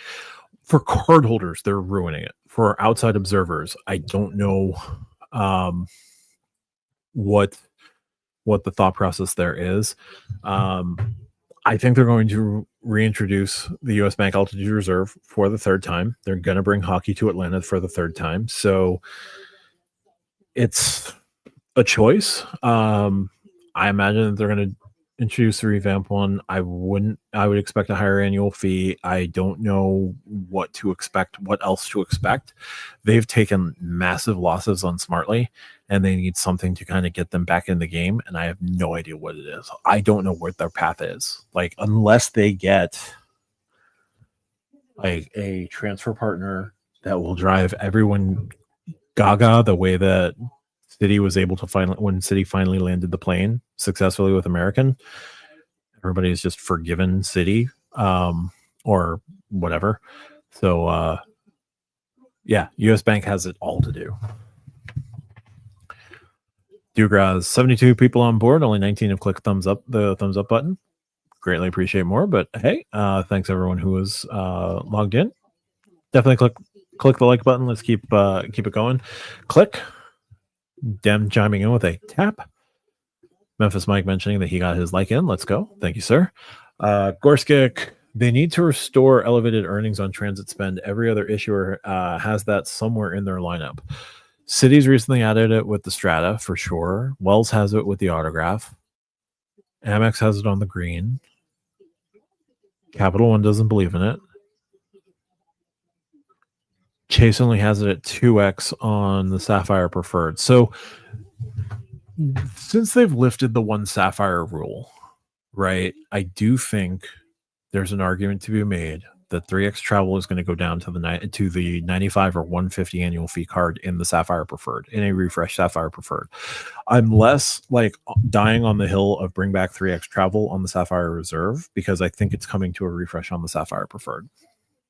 For cardholders, they're ruining it. For outside observers, I don't know what the thought process there is. I think they're going to reintroduce the US Bank Altitude Reserve for the third time. They're going to bring hockey to Atlanta for the third time. So it's a choice. I imagine that they're going to introduce the revamp one. I would expect a higher annual fee. I don't know what else to expect. They've taken massive losses on Smartly, and they need something to kind of get them back in the game, and I have no idea what it is. I don't know what their path is. Like, unless they get like a transfer partner that will drive everyone gaga the way that Citi was able to when Citi finally landed the plane successfully with American. Everybody's just forgiven Citi, or whatever. So yeah, US Bank has it all to do. Dugras, 72 people on board, only 19 have clicked the thumbs up button. Greatly appreciate more, but hey, thanks everyone who was logged in. Definitely click the like button. Let's keep it going. Click. Dem chiming in with a tap. Memphis Mike mentioning that he got his like in. Let's go. Thank you, sir. Gorskik, they need to restore elevated earnings on transit spend. Every other issuer has that somewhere in their lineup. Citi's recently added it with the Strata for sure. Wells has it with the Autograph. Amex has it on the green. Capital One doesn't believe in it. Chase only has it at 2x on the Sapphire Preferred. So since they've lifted the one Sapphire rule, right, I do think there's an argument to be made that 3x travel is going to go down to the 95 or 150 annual fee card in the Sapphire Preferred, in a refresh Sapphire Preferred. I'm less like dying on the hill of bring back 3x travel on the Sapphire Reserve, because I think it's coming to a refresh on the Sapphire Preferred.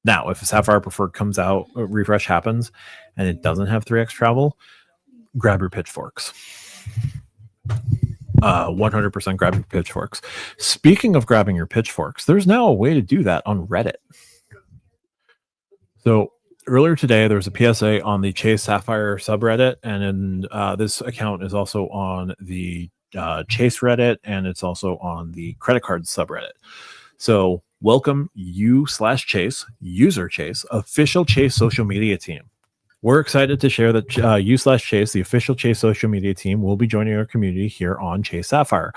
Now, if a Sapphire Preferred comes out, a refresh happens, and it doesn't have 3x travel, grab your pitchforks. 100% grab your pitchforks. Speaking of grabbing your pitchforks, there's now a way to do that on Reddit. So earlier today, there was a PSA on the Chase Sapphire subreddit, and this account is also on the Chase Reddit, and it's also on the credit card subreddit. So welcome you/Chase, user Chase, official Chase social media team. We're excited to share that you/Chase, the official Chase social media team, will be joining our community here on Chase Sapphire.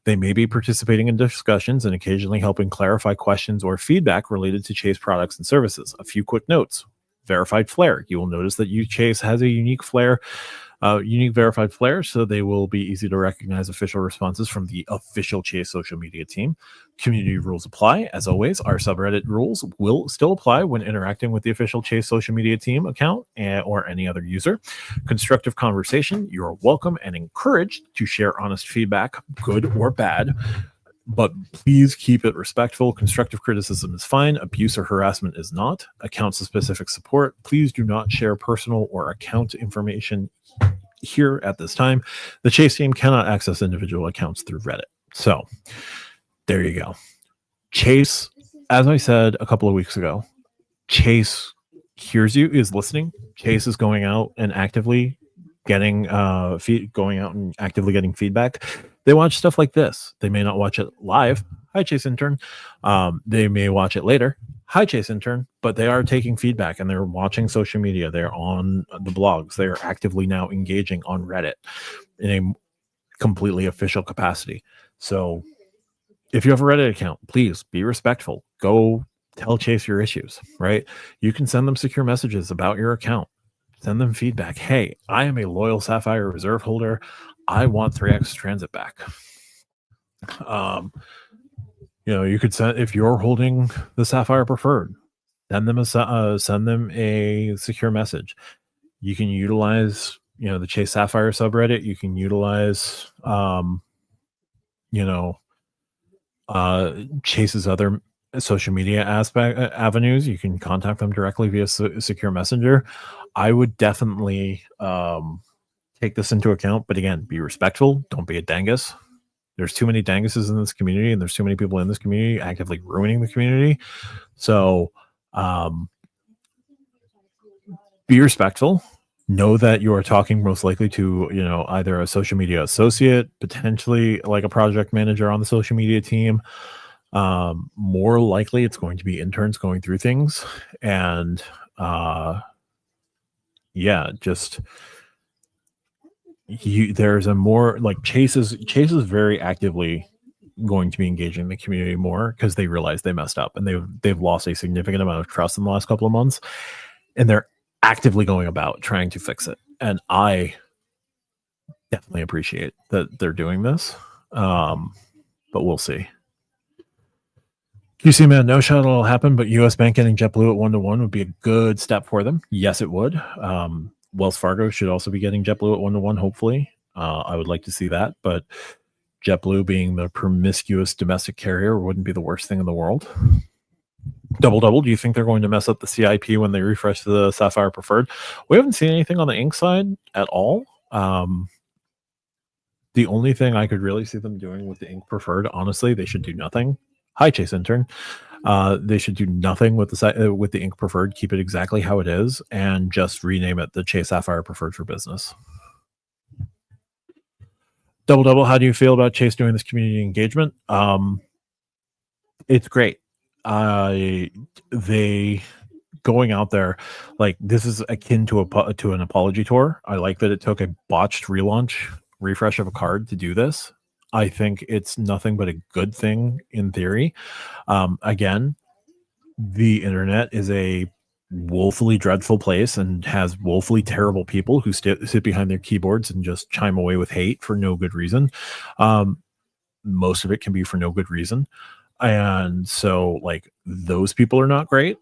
They may be participating in discussions and occasionally helping clarify questions or feedback related to Chase products and services. A few quick notes. Verified flair. You will notice that Chase has a unique flair, unique verified flair, so they will be easy to recognize official responses from the official Chase social media team. Community rules apply. As always, our subreddit rules will still apply when interacting with the official Chase social media team account or any other user. Constructive conversation. You are welcome and encouraged to share honest feedback, good or bad, but please keep it respectful. Constructive criticism is fine. Abuse or harassment is not. Account-specific support. Please do not share personal or account information here at this time. The Chase team cannot access individual accounts through Reddit. So there you go. Chase, as I said a couple of weeks ago, Chase hears you, is listening. Chase is going out and actively getting feedback. They watch stuff like this. They may not watch it live. Hi, Chase intern. They may watch it later. Hi, Chase intern. But they are taking feedback and they're watching social media. They're on the blogs. They are actively now engaging on Reddit in a completely official capacity. So if you have a Reddit account, please be respectful. Go tell Chase your issues, right? You can send them secure messages about your account. Send them feedback. Hey, I am a loyal Sapphire Reserve holder. I want 3x transit back. You could send, if you're holding the Sapphire Preferred, send them a secure message. You can utilize, the Chase Sapphire subreddit. You can utilize, Chase's other social media avenues. You can contact them directly via secure messenger. I would definitely take this into account, but again, be respectful. Don't be a dangus. There's too many danguses in this community, and there's too many people in this community actively ruining the community. So be respectful. Know that you are talking most likely to, either a social media associate, potentially like a project manager on the social media team. More likely it's going to be interns going through things. And there's a more like Chase is very actively going to be engaging the community more because they realize they messed up and they've lost a significant amount of trust in the last couple of months, and they're actively going about trying to fix it. And I definitely appreciate that they're doing this. But we'll see. QC man, no shot it'll happen, but US Bank getting JetBlue at 1-to-1 would be a good step for them. Yes, it would. Wells Fargo should also be getting JetBlue at 1-to-1, hopefully. I would like to see that, but JetBlue being the promiscuous domestic carrier wouldn't be the worst thing in the world. Double, do you think they're going to mess up the CIP when they refresh the Sapphire Preferred? We haven't seen anything on the ink side at all. The only thing I could really see them doing with the ink Preferred, honestly, they should do nothing. Hi, Chase intern. They should do nothing with the ink Preferred. Keep it exactly how it is, and just rename it the Chase Sapphire Preferred for Business. Double, how do you feel about Chase doing this community engagement? It's great. They going out there, like, this is akin to an apology tour. I like that it took a botched refresh of a card to do this. I think it's nothing but a good thing in theory. Again, the internet is a woefully dreadful place and has woefully terrible people who sit behind their keyboards and just chime away with hate for no good reason. Most of it can be for no good reason. And so, like, those people are not great,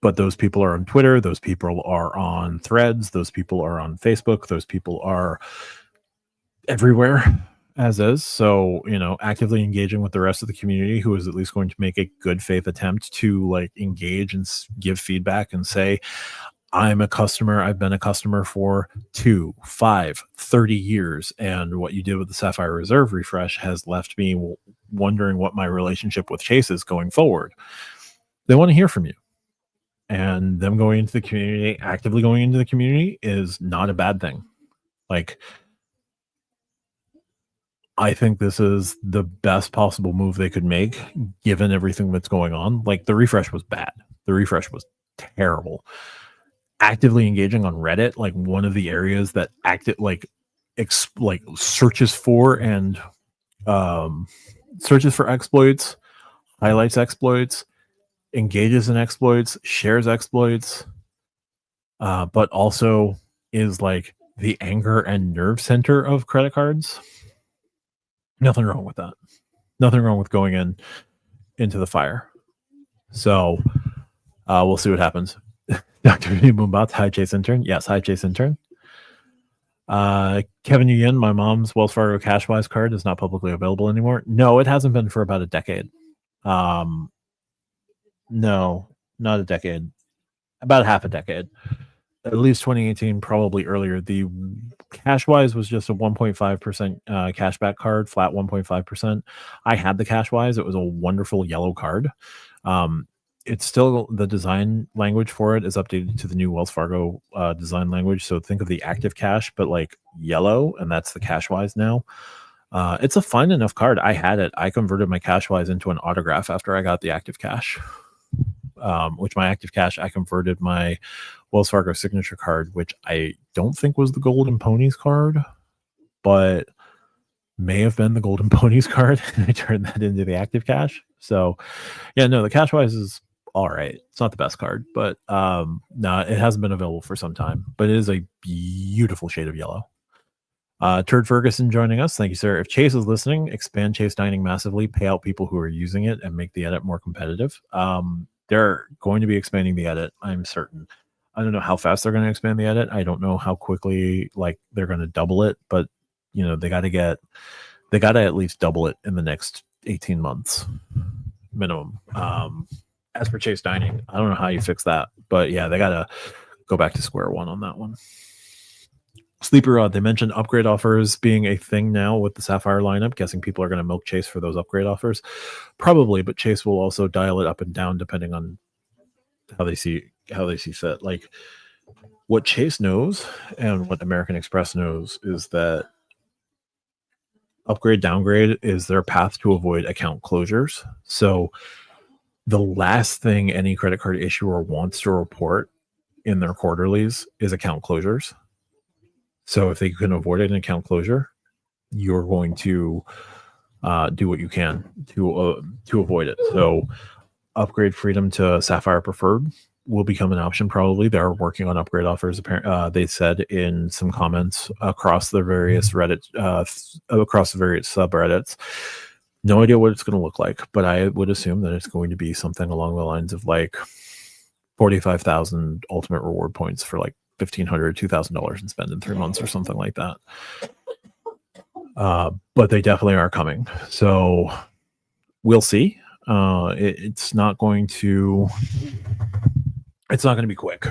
but those people are on Twitter. Those people are on Threads. Those people are on Facebook. Those people are everywhere as is. So, actively engaging with the rest of the community who is at least going to make a good faith attempt to, like, engage and give feedback and say, I'm a customer. I've been a customer for 2, 5, 30 years. And what you did with the Sapphire Reserve refresh has left me wondering what my relationship with Chase is going forward. They want to hear from you. And them going into the community, actively going into the community, is not a bad thing. Like, I think this is the best possible move they could make given everything that's going on. Like, the refresh was bad. The refresh was terrible. Actively engaging on Reddit, like one of the areas that searches for and searches for exploits, highlights exploits, engages in exploits, shares exploits, but also is like the anger and nerve center of credit cards. Nothing wrong with that. Nothing wrong with going into the fire. So we'll see what happens. Dr. Boombots, hi Chase Intern. Yes, hi Chase Intern. Kevin Yin, my mom's Wells Fargo Cashwise card is not publicly available anymore. No, it hasn't been for about a decade. No, not a decade. About half a decade. At least 2018, probably earlier. The Cashwise was just a 1.5% cashback card, flat 1.5%. I had the Cashwise. It was a wonderful yellow card. It's still, the design language for it is updated to the new Wells Fargo design language. So think of the active cash, but like yellow, and that's the Cashwise now. It's a fine enough card. I had it. I converted my Cashwise into an autograph after I got the active cash. Which my active cash, I converted my Wells Fargo signature card, which I don't think was the Golden Ponies card, but may have been the Golden Ponies card. I turned that into the active cash. So yeah, no, the Cashwise is all right. It's not the best card, but no, it hasn't been available for some time, but it is a beautiful shade of yellow. Turd Ferguson joining us. Thank you, sir. If Chase is listening, expand Chase Dining massively, pay out people who are using it, and make the edit more competitive. They're going to be expanding the edit, I'm certain. I don't know how fast they're going to expand the edit. I don't know how quickly they're going to double it, but they got to at least double it in the next 18 months minimum. As for Chase Dining, I don't know how you fix that, but yeah, they got to go back to square one on that one. Sleeper Rod, they mentioned upgrade offers being a thing now with the Sapphire lineup. Guessing people are going to milk Chase for those upgrade offers. Probably, but Chase will also dial it up and down depending on how they see fit. Like, what Chase knows and what American Express knows is that upgrade downgrade is their path to avoid account closures. So the last thing any credit card issuer wants to report in their quarterlies is account closures. So if they can avoid an account closure, you're going to do what you can to avoid it. So upgrade freedom to Sapphire Preferred will become an option probably. They're working on upgrade offers. They said in some comments across the various across the various subreddits. No idea what it's going to look like, but I would assume that it's going to be something along the lines of like 45,000 ultimate reward points for like $1,500, $2,000 and spend in 3 months or something like that. But they definitely are coming. So we'll see. It's not going to be quick,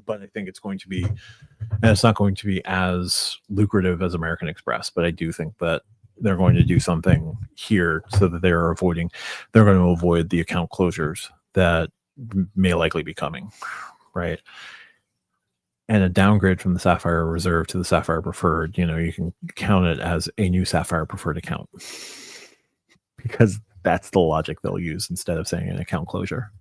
but I think it's going to be, and it's not going to be as lucrative as American Express, but I do think that they're going to do something here so that they're going to avoid the account closures that may likely be coming, right? And a downgrade from the Sapphire Reserve to the Sapphire Preferred, you can count it as a new Sapphire Preferred account because that's the logic they'll use instead of saying an account closure.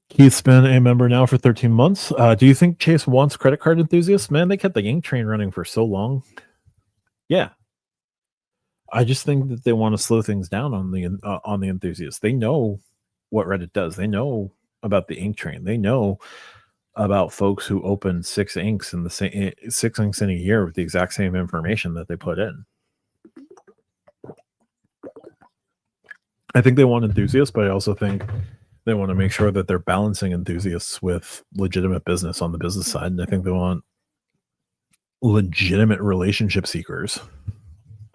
Keith's been a member now for 13 months. Do you think Chase wants credit card enthusiasts? Man, they kept the Ink train running for so long. Yeah. I just think that they want to slow things down on the enthusiasts. They know what Reddit does. They know about the Ink train. They know about folks who open 6 inks in a year with the exact same information that they put in. I think they want enthusiasts, but I also think they want to make sure that they're balancing enthusiasts with legitimate business on the business side. And I think they want legitimate relationship seekers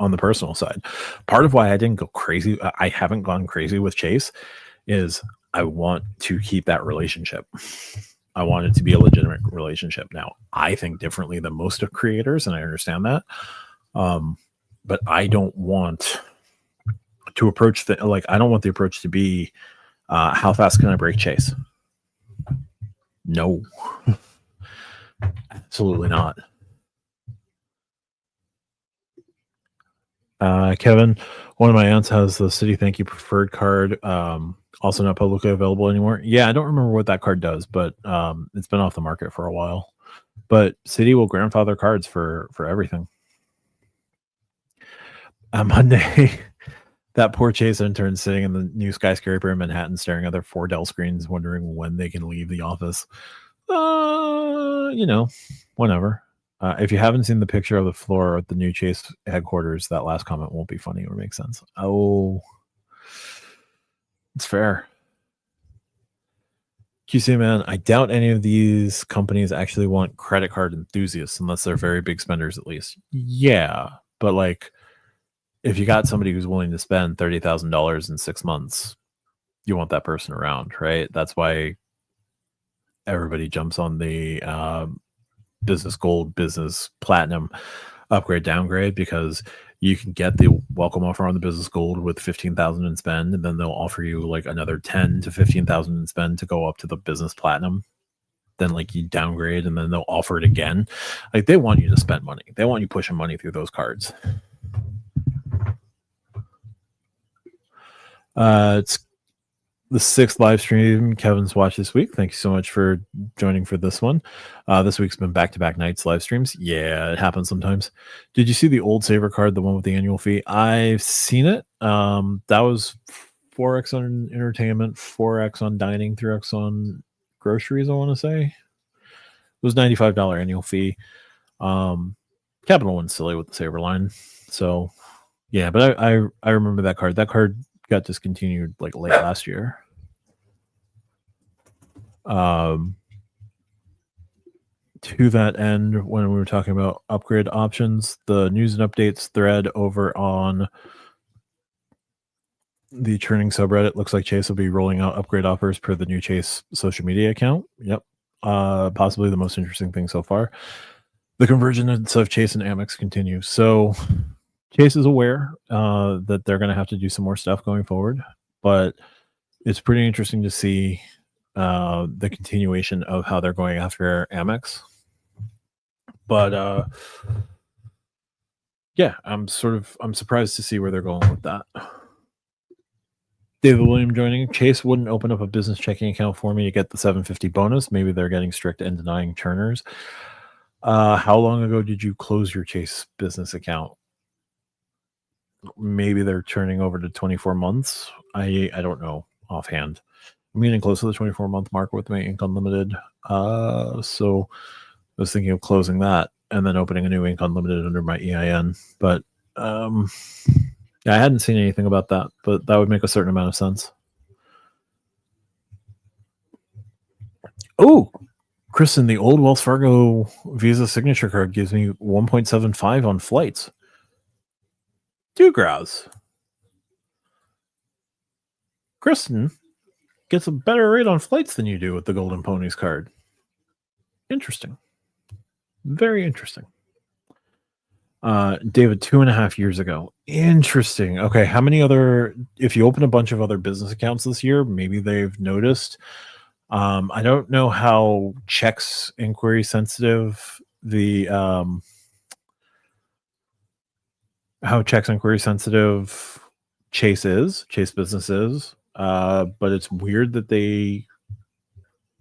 on the personal side. Part of why I didn't go crazy, I haven't gone crazy with Chase, is I want to keep that relationship. I want it to be a legitimate relationship. Now, I think differently than most of creators, and I understand that. But I don't want to approach I don't want the approach to be, how fast can I break Chase? No, absolutely not. Kevin, one of my aunts has the Citi ThankYou preferred card, also not publicly available anymore. Yeah, I don't remember what that card does, but it's been off the market for a while. But Citi will grandfather cards for everything. On Monday, that poor Chase intern sitting in the new skyscraper in Manhattan, staring at their 4 Dell screens, wondering when they can leave the office. Whenever. If you haven't seen the picture of the floor at the new Chase headquarters, that last comment won't be funny or make sense. Oh, it's fair. QC man, I doubt any of these companies actually want credit card enthusiasts unless they're very big spenders, at least. Yeah, but like, if you got somebody who's willing to spend $30,000 in 6 months, you want that person around, right? That's why everybody jumps on the business gold, business platinum upgrade downgrade, because you can get the welcome offer on the business gold with 15,000 in spend, and then they'll offer you like another 10 to 15,000 in spend to go up to the business platinum. Then like you downgrade, and then they'll offer it again. Like, they want you to spend money. They want you pushing money through those cards. It's the 6th live stream Kevin's watched this week. Thank you so much for joining for this one. This week's been back-to-back nights live streams. Yeah, it happens sometimes. Did you see the old Saver card, the one with the annual fee? I've seen it. That was 4x on entertainment, 4x on dining, 3x on groceries, I want to say. It was $95 annual fee. Capital One's silly with the Saver line. So, yeah, but I remember that card. That card got discontinued like late last year. To that end, when we were talking about upgrade options, the news and updates thread over on the churning subreddit looks like Chase will be rolling out upgrade offers per the new Chase social media account. Yep. Possibly the most interesting thing so far. The convergence of Chase and AMEX continues. So Chase is aware that they're going to have to do some more stuff going forward, but it's pretty interesting to see the continuation of how they're going after AMEX. But yeah, I'm surprised to see where they're going with that. David William joining. Chase wouldn't open up a business checking account for me to get the $750 bonus. Maybe they're getting strict and denying churners. How long ago did you close your Chase business account? Maybe they're turning over to 24 months. I don't know offhand. I'm getting close to the 24-month mark with my Inc. Unlimited. So I was thinking of closing that and then opening a new Inc. Unlimited under my EIN. But yeah, I hadn't seen anything about that, but that would make a certain amount of sense. Oh, Kristen, the old Wells Fargo Visa signature card gives me 1.75 on flights. 2 graus. Kristen gets a better rate on flights than you do with the Golden Ponies card. Interesting. Very interesting. David, 2.5 years ago. Interesting. Okay, how many other, if you open a bunch of other business accounts this year, maybe they've noticed. I don't know how checks inquiry sensitive Chase Business is. But it's weird that they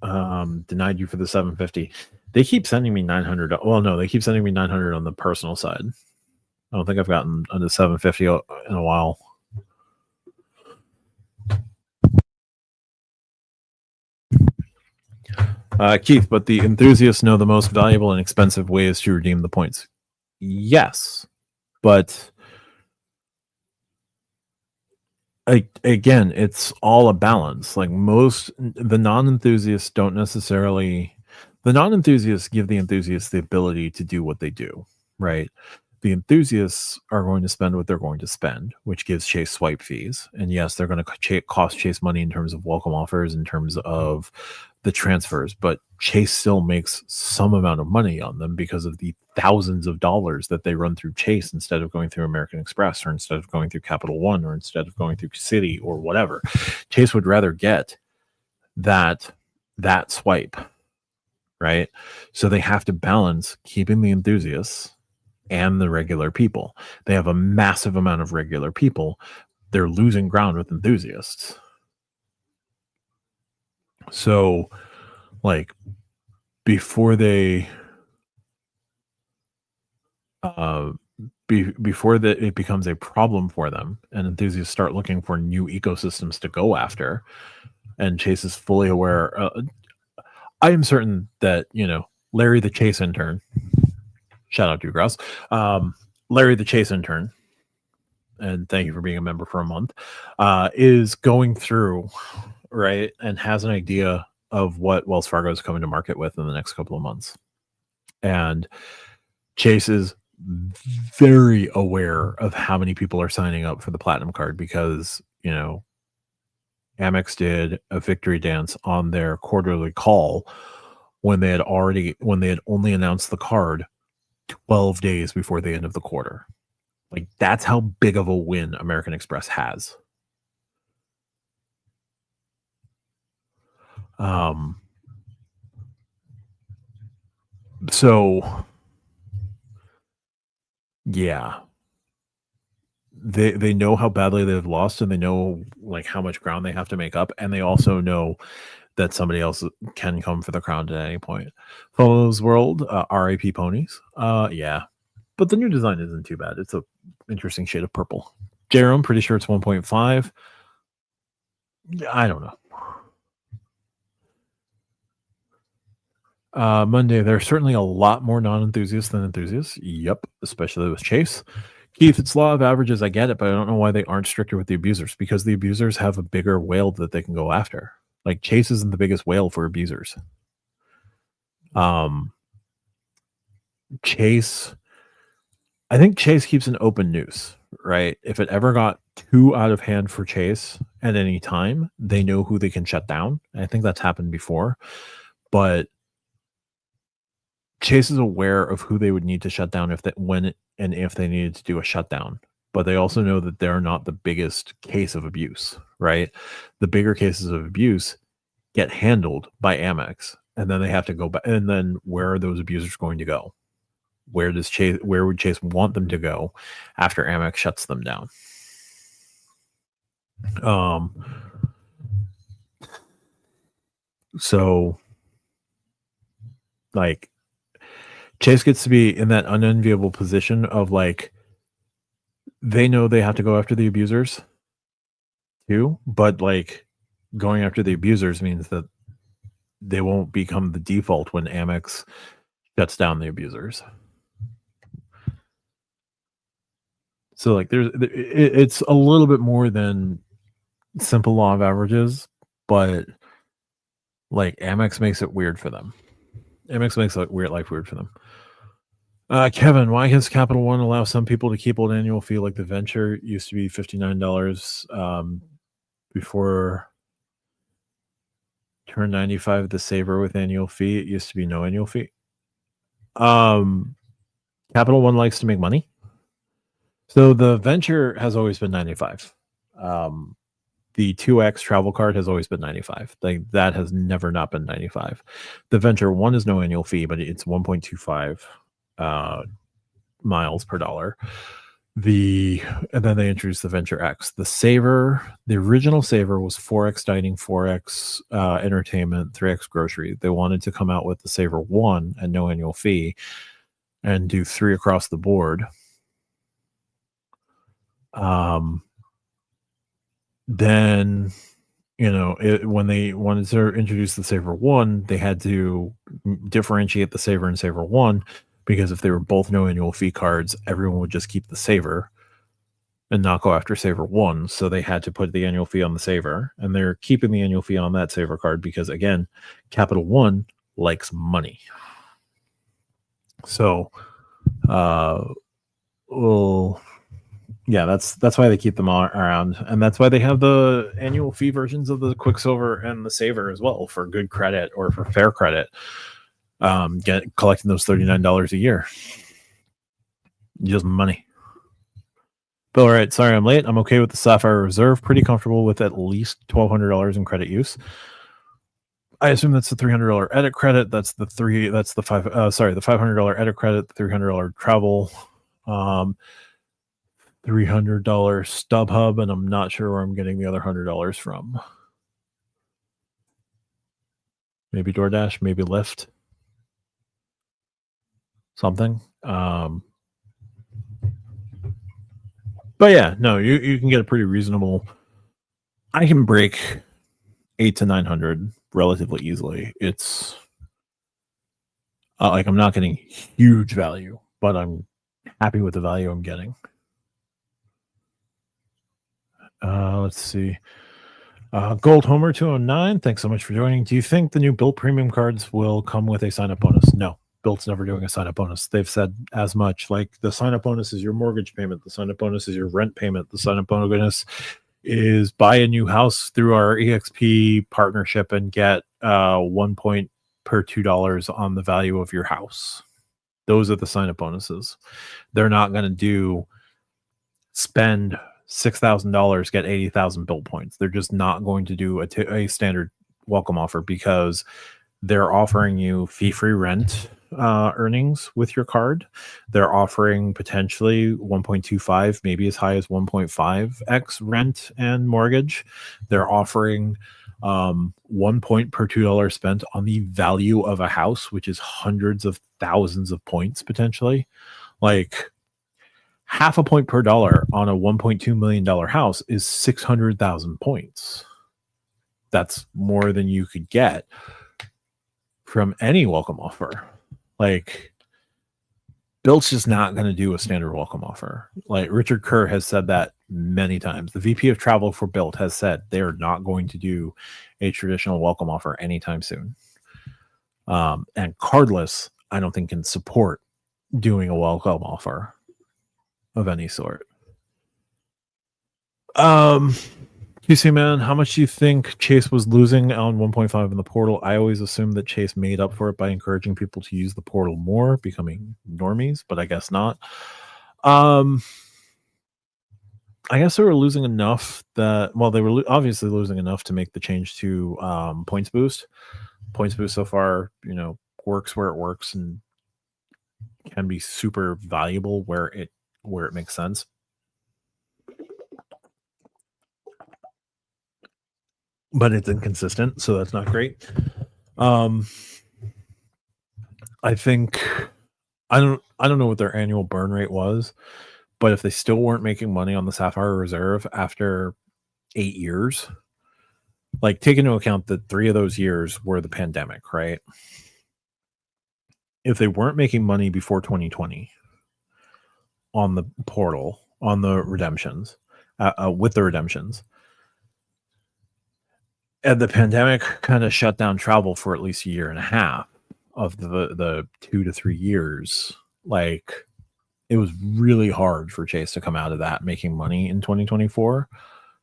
denied you for the $750. They keep sending me $900. Well, no, they keep sending me $900 on the personal side. I don't think I've gotten under $750 in a while. Keith, but the enthusiasts know the most valuable and expensive ways to redeem the points. Yes, but again, it's all a balance. Like the non-enthusiasts don't necessarily. The non-enthusiasts give the enthusiasts the ability to do what they do, right? The enthusiasts are going to spend what they're going to spend, which gives Chase swipe fees. And yes, they're going to cost Chase money in terms of welcome offers, in terms of the transfers, but Chase still makes some amount of money on them because of the thousands of dollars that they run through Chase instead of going through American Express, or instead of going through Capital One, or instead of going through Citi or whatever. Chase would rather get that swipe, right? So they have to balance keeping the enthusiasts and the regular people. They have a massive amount of regular people. They're losing ground with enthusiasts. So, like, before they before that it becomes a problem for them and enthusiasts start looking for new ecosystems to go after, and Chase is fully aware. I am certain that, Larry the Chase intern, shout out to you, Grouse, Larry the Chase intern, and thank you for being a member for a month, is going through, right, and has an idea of what Wells Fargo is coming to market with in the next couple of months. And Chase is very aware of how many people are signing up for the Platinum card because, Amex did a victory dance on their quarterly call when they had only announced the card 12 days before the end of the quarter. Like, that's how big of a win American Express has. So yeah, they know how badly they've lost, and they know like how much ground they have to make up, and they also know that somebody else can come for the crown at any point. Phone's World, RIP Ponies. Yeah, but the new design isn't too bad. It's a interesting shade of purple. Jerome, pretty sure it's 1.5. I don't know. Monday, there's certainly a lot more non-enthusiasts than enthusiasts. Yep, especially with Chase. Keith, it's law of averages. I get it, but I don't know why they aren't stricter with the abusers, because the abusers have a bigger whale that they can go after. Like, Chase isn't the biggest whale for abusers. Chase, I think Chase keeps an open noose, right? If it ever got too out of hand for Chase at any time, they know who they can shut down. I think that's happened before, but Chase is aware of who they would need to shut down if they needed to do a shutdown. But they also know that they're not the biggest case of abuse, right? The bigger cases of abuse get handled by Amex, and then they have to go back. And then where are those abusers going to go? Where would Chase want them to go after Amex shuts them down? So, like, Chase gets to be in that unenviable position of, like, they know they have to go after the abusers too, but like, going after the abusers means that they won't become the default when Amex shuts down the abusers. So like, it's a little bit more than simple law of averages, but like, Amex makes it weird for them. Amex makes life weird for them. Kevin, why has Capital One allow some people to keep old annual fee like the Venture used to be $59 before turn 95 the Saver with annual fee? It used to be no annual fee. Capital One likes to make money, so the Venture has always been 95. The 2X travel card has always been 95. That has never not been 95. The Venture 1 is no annual fee, but it's 1.25 miles per dollar. And then they introduced the Venture X. The Saver, the original Saver was 4X dining, 4X entertainment, 3X grocery. They wanted to come out with the Saver 1 and no annual fee and do 3 across the board. Then, when they wanted to introduce the Saver 1, they had to differentiate the Saver and Saver 1, because if they were both no annual fee cards, everyone would just keep the Saver and not go after Saver 1. So they had to put the annual fee on the Saver, and they're keeping the annual fee on that Saver card because, again, Capital One likes money. So, yeah, that's why they keep them all around, and that's why they have the annual fee versions of the Quicksilver and the Saver as well, for good credit or for fair credit. Collecting those $39 a year, just money. Bill, all right, sorry I'm late. I'm okay with the Sapphire Reserve. Pretty comfortable with at least $1,200 in credit use. I assume that's the $300 edit credit. That's the $500 edit credit, the $300 travel $300 StubHub, and I'm not sure where I'm getting the other $100 from. Maybe DoorDash, maybe Lyft, something. But yeah, no, you can get a pretty reasonable. I can break 800 to 900 relatively easily. It's like I'm not getting huge value, but I'm happy with the value I'm getting. Let's see. Gold Homer 209, thanks so much for joining. Do you think the new Bilt premium cards will come with a sign-up bonus? No, Bilt's never doing a sign-up bonus. They've said as much. Like, the sign-up bonus is your mortgage payment. The sign-up bonus is your rent payment. The sign-up bonus is buy a new house through our EXP partnership and get 1 point per $2 on the value of your house. Those are the sign-up bonuses. They're not going to do spend $6,000, get 80,000 Bilt points. They're just not going to do a standard welcome offer, because they're offering you fee-free rent earnings with your card. They're offering potentially 1.25, maybe as high as 1.5x rent and mortgage. They're offering 1 point per $2 spent on the value of a house, which is hundreds of thousands of points potentially. Like, half a point per dollar on a $1.2 million house is 600,000 points. That's more than you could get from any welcome offer. Like, Bilt's just not going to do a standard welcome offer. Like, Richard Kerr has said that many times. The VP of travel for Bilt has said they are not going to do a traditional welcome offer anytime soon. And Cardless, I don't think, can support doing a welcome offer of any sort. QC man, how much do you think Chase was losing on 1.5 in the portal? I always assumed that Chase made up for it by encouraging people to use the portal more, becoming normies, but I guess not. I guess they were losing enough that, well, they were obviously losing enough to make the change to points boost. Points boost so far, works where it works and can be super valuable where it makes sense. But it's inconsistent, so that's not great. I think I don't know what their annual burn rate was, but if they still weren't making money on the Sapphire Reserve after 8 years, like, take into account that 3 of those years were the pandemic, right? If they weren't making money before 2020 on the portal, on the redemptions, with the redemptions, and the pandemic kind of shut down travel for at least a year and a half of the 2 to 3 years. Like, it was really hard for Chase to come out of that making money in 2023,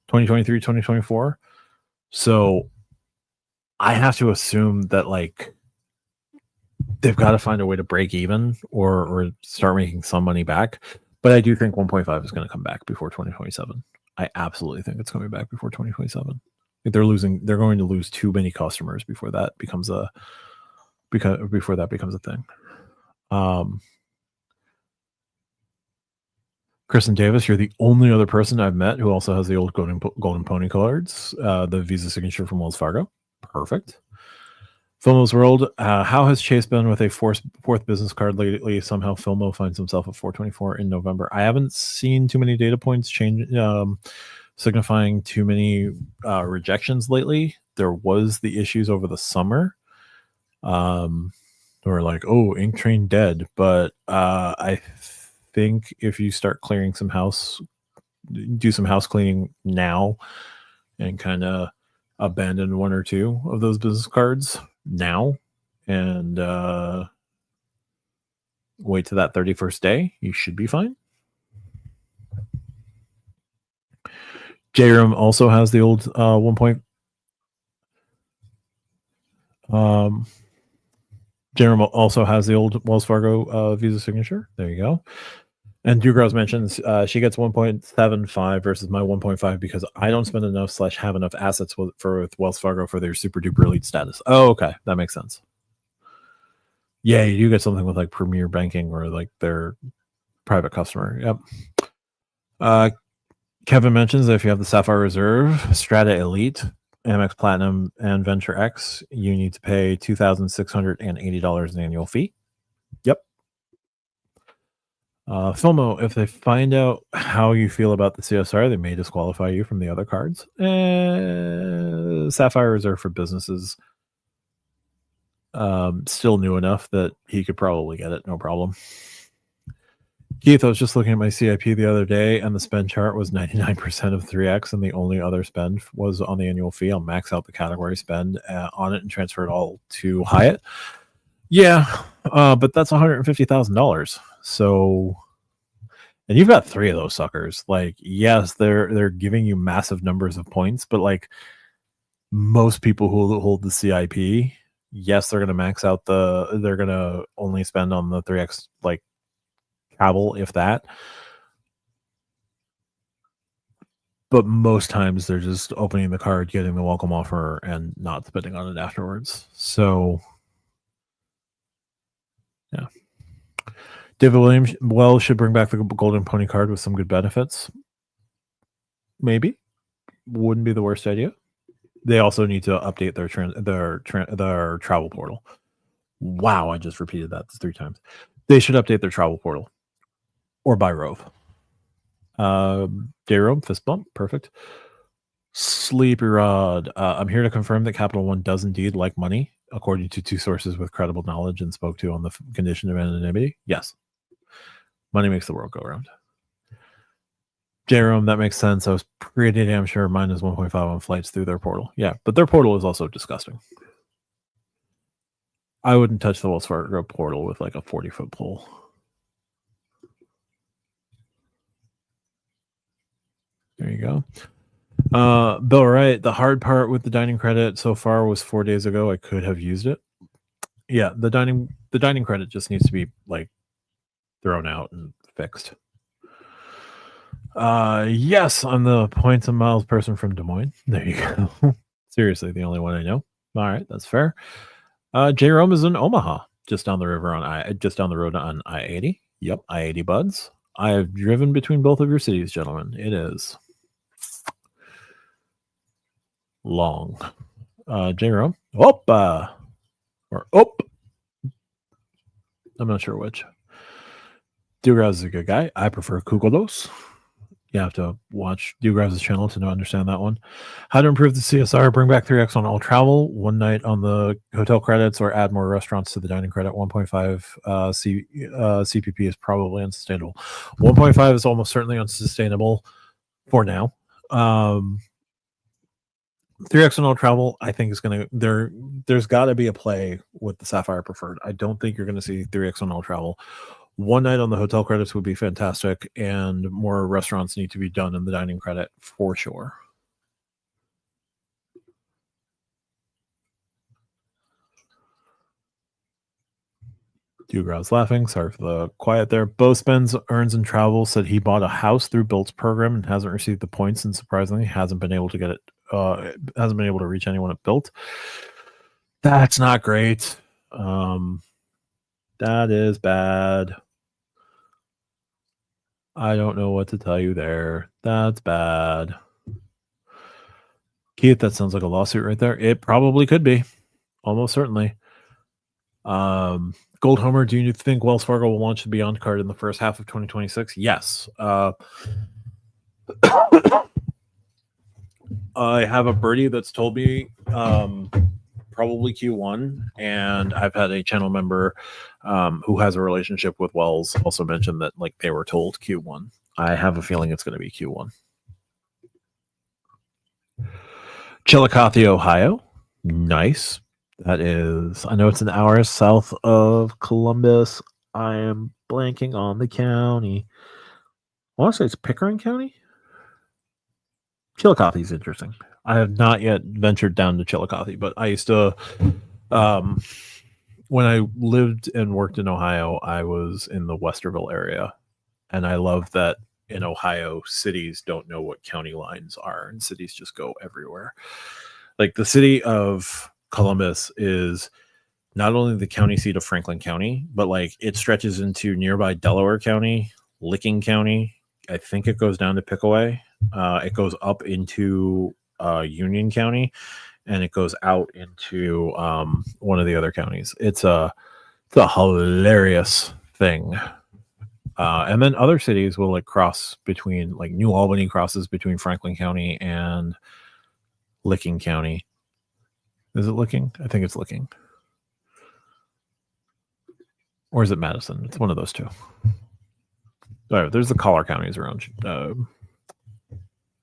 2024. So I have to assume that, like, they've got to find a way to break even or start making some money back. But I do think 1.5 is going to come back before 2027. I absolutely think it's coming back before 2027. They're going to lose too many customers before that becomes a thing. Kristen Davis, you're the only other person I've met who also has the old golden pony cards, the Visa signature from Wells Fargo. Perfect. Filmo's World, how has Chase been with a fourth business card lately? Somehow Filmo finds himself at 424 in November. I haven't seen too many data points change, signifying too many rejections lately. There was the issues over the summer. Or like, oh, Ink Train dead. But I think if you start clearing do some house cleaning now and kind of abandon 1 or 2 of those business cards now and wait to that 31st day, you should be fine. J-Room also has the old 1 point. J-Room also has the old Wells Fargo Visa signature. There you go. And Dugrows mentions she gets 1.75 versus my 1.5 because I don't spend enough / have enough assets with Wells Fargo for their super duper elite status. Oh, okay. That makes sense. Yeah, you do get something with like Premier Banking or like their private customer. Yep. Kevin mentions that if you have the Sapphire Reserve, Strata Elite, AMEX Platinum, and Venture X, you need to pay $2,680 an annual fee. Yep. Filmo, if they find out how you feel about the CSR, they may disqualify you from the other cards. Sapphire Reserve for businesses, still new enough that he could probably get it, no problem. Keith, I was just looking at my CIP the other day, and the spend chart was 99% of 3X, and the only other spend was on the annual fee. I'll max out the category spend on it and transfer it all to Hyatt. Yeah, but that's $150,000. So, and you've got 3 of those suckers. Like, yes, they're giving you massive numbers of points, but like most people who hold the CIP, yes, they're going to max out they're going to only spend on the 3X like travel, if that. But most times they're just opening the card, getting the welcome offer, and not spending on it afterwards. So, yeah. David Williams, well, should bring back the Golden Pony card with some good benefits. Maybe. Wouldn't be the worst idea. They also need to update their travel portal. Wow, I just repeated that 3 times. They should update their travel portal. Or buy Rove. Dayrome, fist bump, perfect. Sleepy Rod, I'm here to confirm that Capital One does indeed like money, according to 2 sources with credible knowledge and spoke to on the condition of anonymity. Yes. Money makes the world go round. Jerome, that makes sense. I was pretty damn sure mine is 1.5 on flights through their portal. Yeah, but their portal is also disgusting. I wouldn't touch the Wells Fargo portal with like a 40-foot pole. There you go. Bill Wright, the hard part with the dining credit so far was 4 days ago. I could have used it. Yeah, the dining credit just needs to be like thrown out and fixed. Yes, I'm the points and miles person from Des Moines. There you go. Seriously, the only one I know. All right, that's fair. Jerome is in Omaha, just down the road on I-80. Yep, I-80 buds. I have driven between both of your cities, gentlemen. It is long. Jerome. I'm not sure which. Dugraz is a good guy. I prefer Kugelos. You have to watch Dugraz's channel to understand that one. How to improve the CSR, bring back 3X on all travel, 1 night on the hotel credits, or add more restaurants to the dining credit. 1.5 CPP is probably unsustainable. 1.5 is almost certainly unsustainable for now. 3X on all travel, I think is going to, there's got to be a play with the Sapphire Preferred. I don't think you're going to see 3X on all travel. 1 night on the hotel credits would be fantastic, and more restaurants need to be done in the dining credit for sure. Dugraw's laughing. Sorry for the quiet there. Bo spends, earns, and travels said he bought a house through Bilt's program and hasn't received the points, and surprisingly hasn't been able to get it. Hasn't been able to reach anyone at Bilt. That's not great. That is bad. I don't know what to tell you there. That's bad. Keith, that sounds like a lawsuit right there. It probably could be. Almost certainly. Gold Homer, do you think Wells Fargo will launch the Beyond card in the first half of 2026? Yes. I have a birdie that's told me probably Q1, and I've had a channel member who has a relationship with Wells also mentioned that like they were told Q1. I have a feeling it's going to be Q1. Chillicothe, Ohio. Nice. That is, I know it's an hour south of Columbus. I am blanking on the county. I want to say it's Pickering County. Chillicothe is interesting. I have not yet ventured down to Chillicothe, but I used to, when I lived and worked in Ohio, I was in the Westerville area. And I love that in Ohio, cities don't know what county lines are, and cities just go everywhere. Like the city of Columbus is not only the county seat of Franklin County, but like it stretches into nearby Delaware County, Licking County. I think it goes down to Pickaway. It goes up into Union County, and it goes out into one of the other counties. It's a hilarious thing. And then other cities will like cross between, like New Albany crosses between Franklin County and Licking County. Is it Licking? I think it's Licking. Or is it Madison? It's one of those two. There's the collar counties around.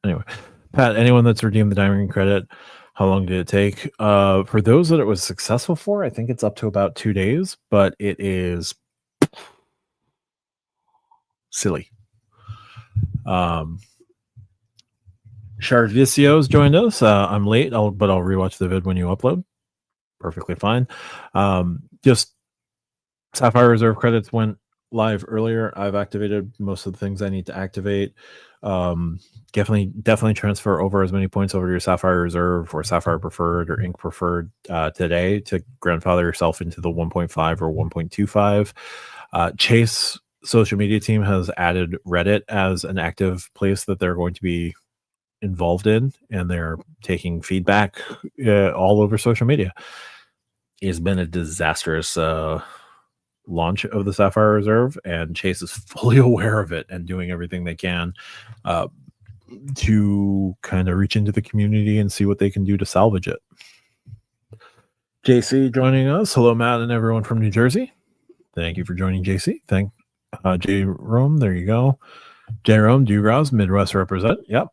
Anyway, Pat, anyone that's redeemed the diamond credit, how long did it take? For those that it was successful for, I think it's up to about 2 days, but it is silly. Charvicio's joined us. I'm late, but I'll rewatch the vid when you upload. Perfectly fine. Just Sapphire Reserve credits went live earlier. I've activated most of the things I need to activate. Definitely transfer over as many points over to your Sapphire Reserve or Sapphire Preferred or Ink Preferred today to grandfather yourself into the 1.5 or 1.25. Chase social media team has added Reddit as an active place that they're going to be involved in, and they're taking feedback all over social media. It's been a disastrous launch of the Sapphire Reserve, and Chase is fully aware of it and doing everything they can to kind of reach into the community and see what they can do to salvage it. JC joining us. Hello, Matt and everyone from New Jersey. Thank you for joining, JC. Thank J-Rome. There you go. J-Rome, Dugrouse, Midwest represent. Yep.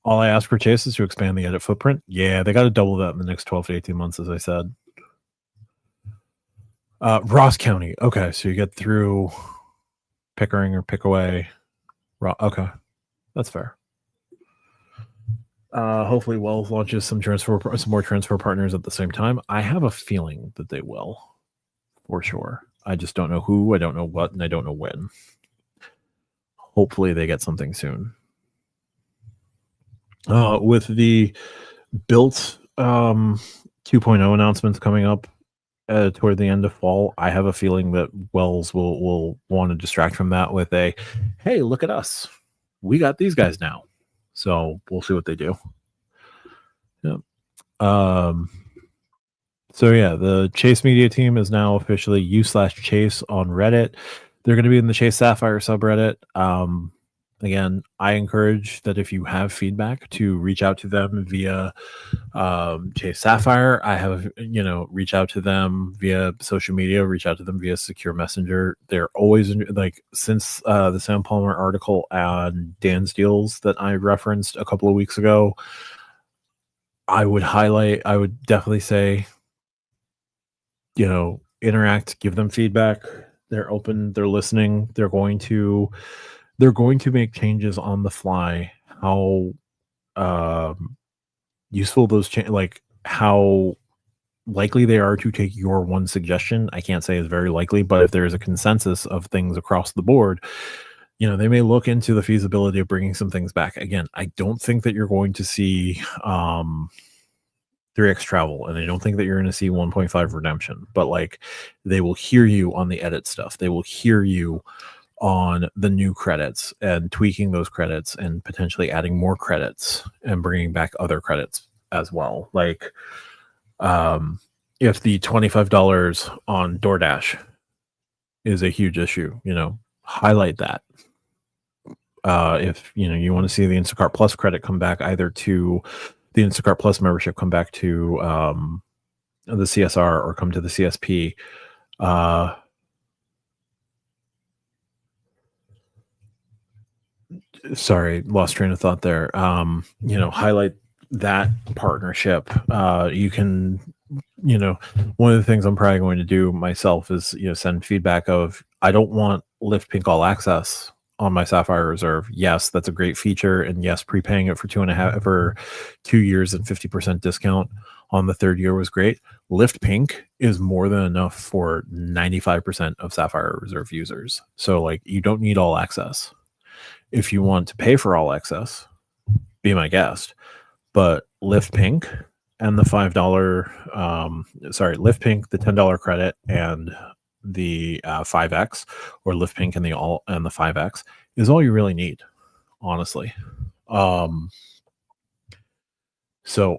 All I ask for Chase is to expand the edit footprint. Yeah, they got to double that in the next 12 to 18 months, as I said. Ross County. Okay, so you get through Pickering or Pickaway. Okay, that's fair. Hopefully Wells launches some more transfer partners at the same time. I have a feeling that they will, for sure. I just don't know who, I don't know what, and I don't know when. Hopefully they get something soon. With the Bilt 2.0 announcements coming up toward the end of fall, I have a feeling that Wells will want to distract from that with a, hey, look at us. We got these guys now. So we'll see what they do. Yeah. So yeah, the Chase media team is now officially u/Chase on Reddit. They're going to be in the Chase Sapphire subreddit. Again, I encourage that if you have feedback to reach out to them via Chase Sapphire. I have, reach out to them via social media, reach out to them via secure messenger. They're always like, since the Sam Palmer article on Dan's deals that I referenced a couple of weeks ago, I would definitely say, interact, give them feedback. They're open, they're listening, they're going to make changes on the fly. How useful those how likely they are to take your one suggestion, I can't say is very likely, but if there is a consensus of things across the board, they may look into the feasibility of bringing some things back. Again, I don't think that you're going to see 3x travel, and I don't think that you're going to see 1.5 redemption, but they will hear you on the edit stuff. They will hear you on the new credits and tweaking those credits and potentially adding more credits and bringing back other credits as well. If the $25 on DoorDash is a huge issue, highlight that. If you want to see the Instacart Plus credit come back, either to the Instacart Plus membership come back to the CSR or come to the CSP, sorry, lost train of thought there. Highlight that partnership. You can, one of the things I'm probably going to do myself is, send feedback of, I don't want Lyft Pink All Access on my Sapphire Reserve. Yes, that's a great feature. And yes, prepaying it for 2 years and 50% discount on the third year was great. Lyft Pink is more than enough for 95% of Sapphire Reserve users. So you don't need all access. If you want to pay for all access, be my guest. But Lyft Pink and the $5, Lyft Pink, the $10 credit, and the 5X or Lift Pink and the 5X is all you really need, honestly. So,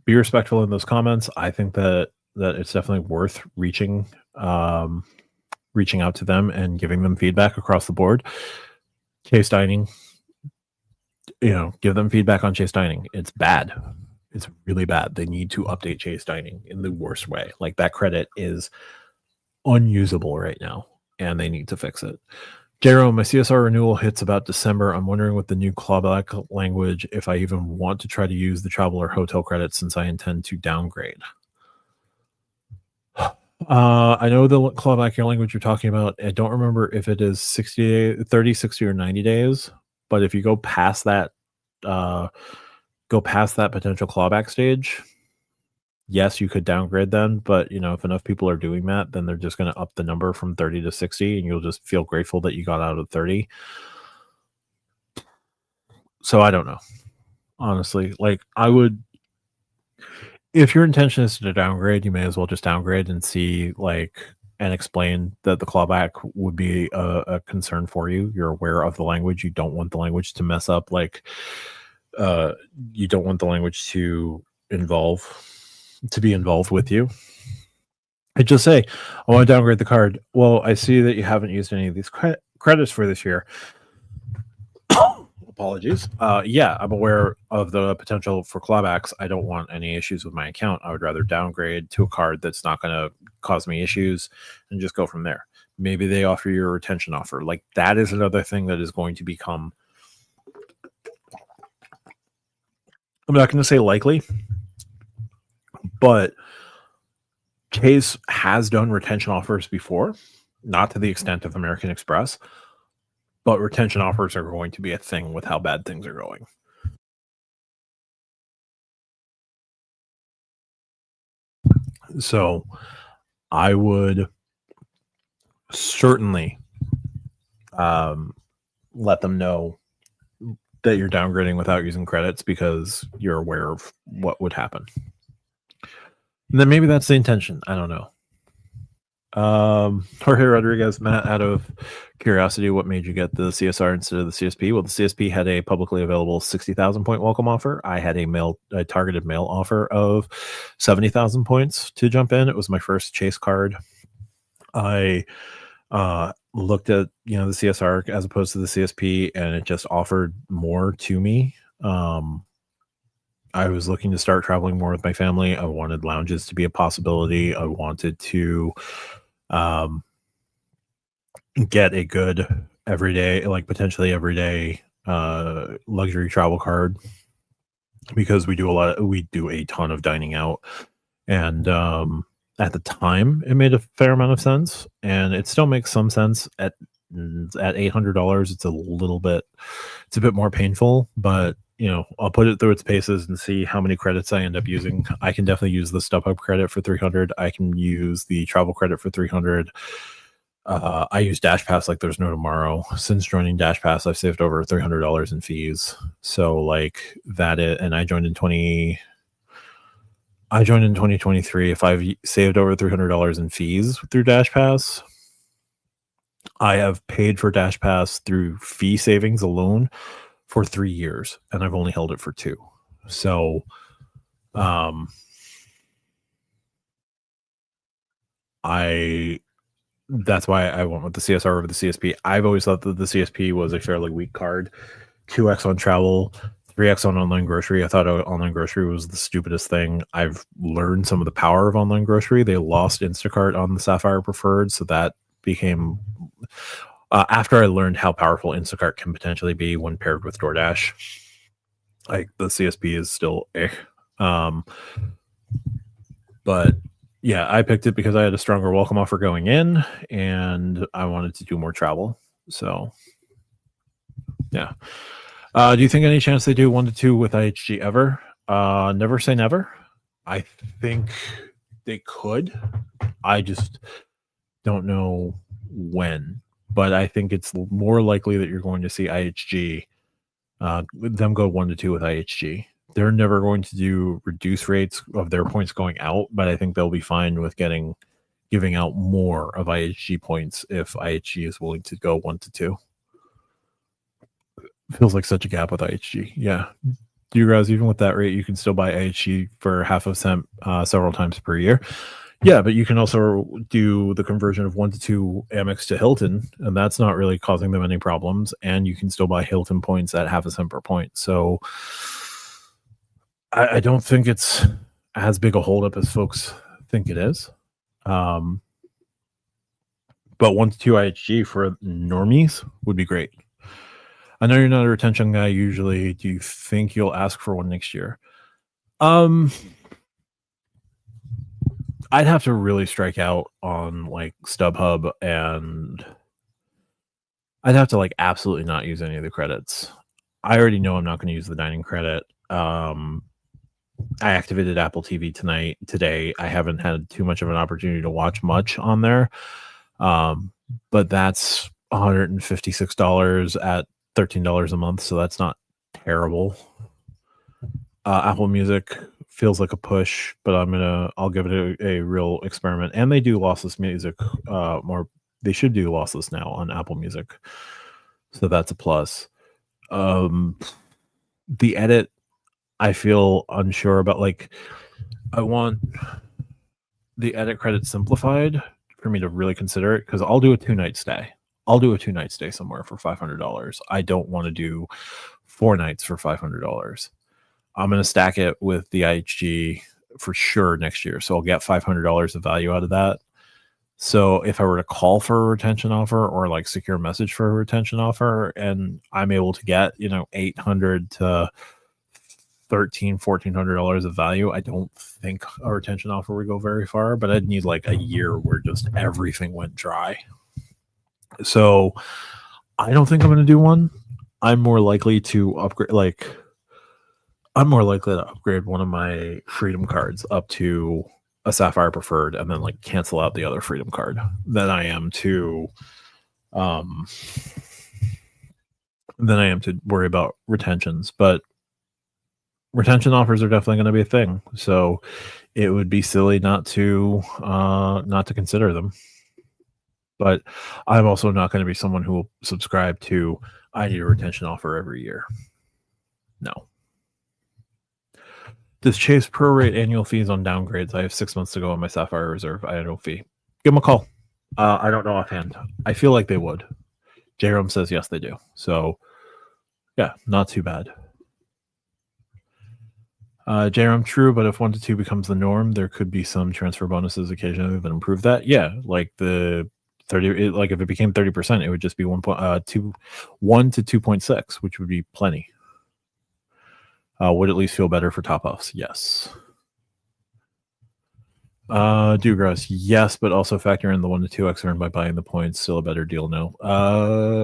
be respectful in those comments. I think that it's definitely worth reaching out to them and giving them feedback across the board. Chase dining, give them feedback on Chase dining. It's bad. It's really bad. They need to update Chase dining in the worst way. Like, that credit is unusable right now, and they need to fix it. Jero, my CSR renewal hits about December. I'm wondering with the new clawback language if I even want to try to use the travel or hotel credits since I intend to downgrade. I know the clawback language you're talking about. I don't remember if it is 30, 60, or 90 days. But if you go past that potential clawback stage, yes, you could downgrade then. But if enough people are doing that, then they're just going to up the number from 30 to 60, and you'll just feel grateful that you got out of 30. So I don't know, honestly. Like, I would, if your intention is to downgrade, you may as well just downgrade and see, and explain that the clawback would be a concern for you. You're aware of the language. You don't want the language to mess up. You don't want the language to be involved with you. I just say, I want to downgrade the card. Well, I see that you haven't used any of these credits for this year. Apologies. Yeah, I'm aware of the potential for clawbacks. I don't want any issues with my account. I would rather downgrade to a card that's not going to cause me issues and just go from there. Maybe they offer you a retention offer. Like, that is another thing that is going to become, I'm not going to say likely, but Chase has done retention offers before, not to the extent of American Express, but retention offers are going to be a thing with how bad things are going. So I would certainly let them know that you're downgrading without using credits because you're aware of what would happen. And then maybe that's the intention. I don't know. Jorge Rodriguez, Matt, out of curiosity, what made you get the CSR instead of the CSP? Well, the CSP had a publicly available 60,000 point welcome offer. I had a targeted mail offer of 70,000 points to jump in. It was my first Chase card. I looked at the CSR as opposed to the CSP, and it just offered more to me. I was looking to start traveling more with my family. I wanted lounges to be a possibility. I wanted to get a good everyday, potentially everyday luxury travel card, because we do a ton of dining out, and at the time it made a fair amount of sense, and it still makes some sense at $800. It's a bit more painful, but I'll put it through its paces and see how many credits I end up using. I can definitely use the StubHub credit for 300. I can use the travel credit for 300. I use Dash Pass like there's no tomorrow. Since joining Dash Pass, I've saved over $300 in fees. So and I joined in 2023. If I've saved over $300 in fees through Dash Pass, I have paid for Dash Pass through fee savings alone for 3 years, and I've only held it for 2. So, that's why I went with the CSR over the CSP. I've always thought that the CSP was a fairly weak card. 2x on travel, 3x on online grocery. I thought online grocery was the stupidest thing. I've learned some of the power of online grocery. They lost Instacart on the Sapphire Preferred, so that became after I learned how powerful Instacart can potentially be when paired with DoorDash. The CSP is still but yeah, I picked it because I had a stronger welcome offer going in, and I wanted to do more travel. So yeah. Do you think any chance they do 1 to 2 with IHG ever? Never say never. I think they could. I just don't know when. But I think it's more likely that you're going to see IHG, them go 1 to 2 with IHG. They're never going to do reduced rates of their points going out, but I think they'll be fine with getting giving out more of IHG points if IHG is willing to go 1 to 2. Feels like such a gap with IHG. Yeah. Do you guys, even with that rate, you can still buy IHG for half a cent several times per year? Yeah, but you can also do the conversion of 1 to 2 Amex to Hilton, and that's not really causing them any problems. And you can still buy Hilton points at half a cent per point. So I don't think it's as big a holdup as folks think it is. But 1 to 2 IHG for normies would be great. I know you're not a retention guy usually. Do you think you'll ask for one next year? I'd have to really strike out on like StubHub, and I'd have to like absolutely not use any of the credits. I already know I'm not going to use the dining credit. I activated Apple TV today. I haven't had too much of an opportunity to watch much on there. But that's $156 at $13 a month, so that's not terrible. Apple Music feels like a push, but I'll give it a real experiment. And they do lossless music more. They should do lossless now on Apple Music, so that's a plus. The edit, I feel unsure about. Like, I want the edit credit simplified for me to really consider it, because I'll do a 2-night stay. I'll do a 2-night stay somewhere for $500. I don't want to do 4 nights for $500. I'm going to stack it with the IHG for sure next year. So I'll get $500 of value out of that. So if I were to call for a retention offer or like secure a message for a retention offer, and I'm able to get, $800 to $1,400 of value, I don't think a retention offer would go very far, but I'd need like a year where just everything went dry. So I don't think I'm going to do one. I'm more likely to upgrade one of my Freedom cards up to a Sapphire Preferred and then like cancel out the other Freedom card than I am to worry about retentions. But retention offers are definitely going to be a thing. So it would be silly not to consider them. But I'm also not going to be someone who will subscribe to, I need a retention offer every year. No. Does Chase prorate annual fees on downgrades? I have 6 months to go on my Sapphire Reserve annual fee. Give them a call. I don't know offhand. I feel like they would. Jerome says yes, they do. So, yeah, not too bad. Jerome, true, but if 1 to 2 becomes the norm, there could be some transfer bonuses occasionally that improve that. Yeah, like the 30, like if it became 30%, it would just be 1 to 2.6, which would be plenty. Would at least feel better for top-offs. Yes. Dugrass, yes, but also factor in the 1 to 2x earned by buying the points. Still a better deal, no.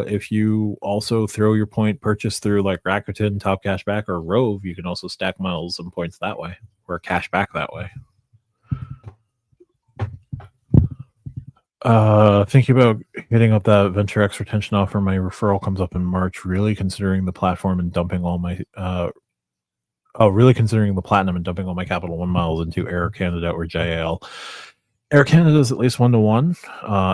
If you also throw your point purchase through like Rakuten, Top Cashback, or Rove, you can also stack miles and points that way, or cash back that way. Thinking about hitting up that Venture X retention offer. My referral comes up in March. Really considering the platform and dumping all my really considering the platinum and dumping all my Capital One miles into Air Canada or JAL. Air Canada is at least 1 to 1.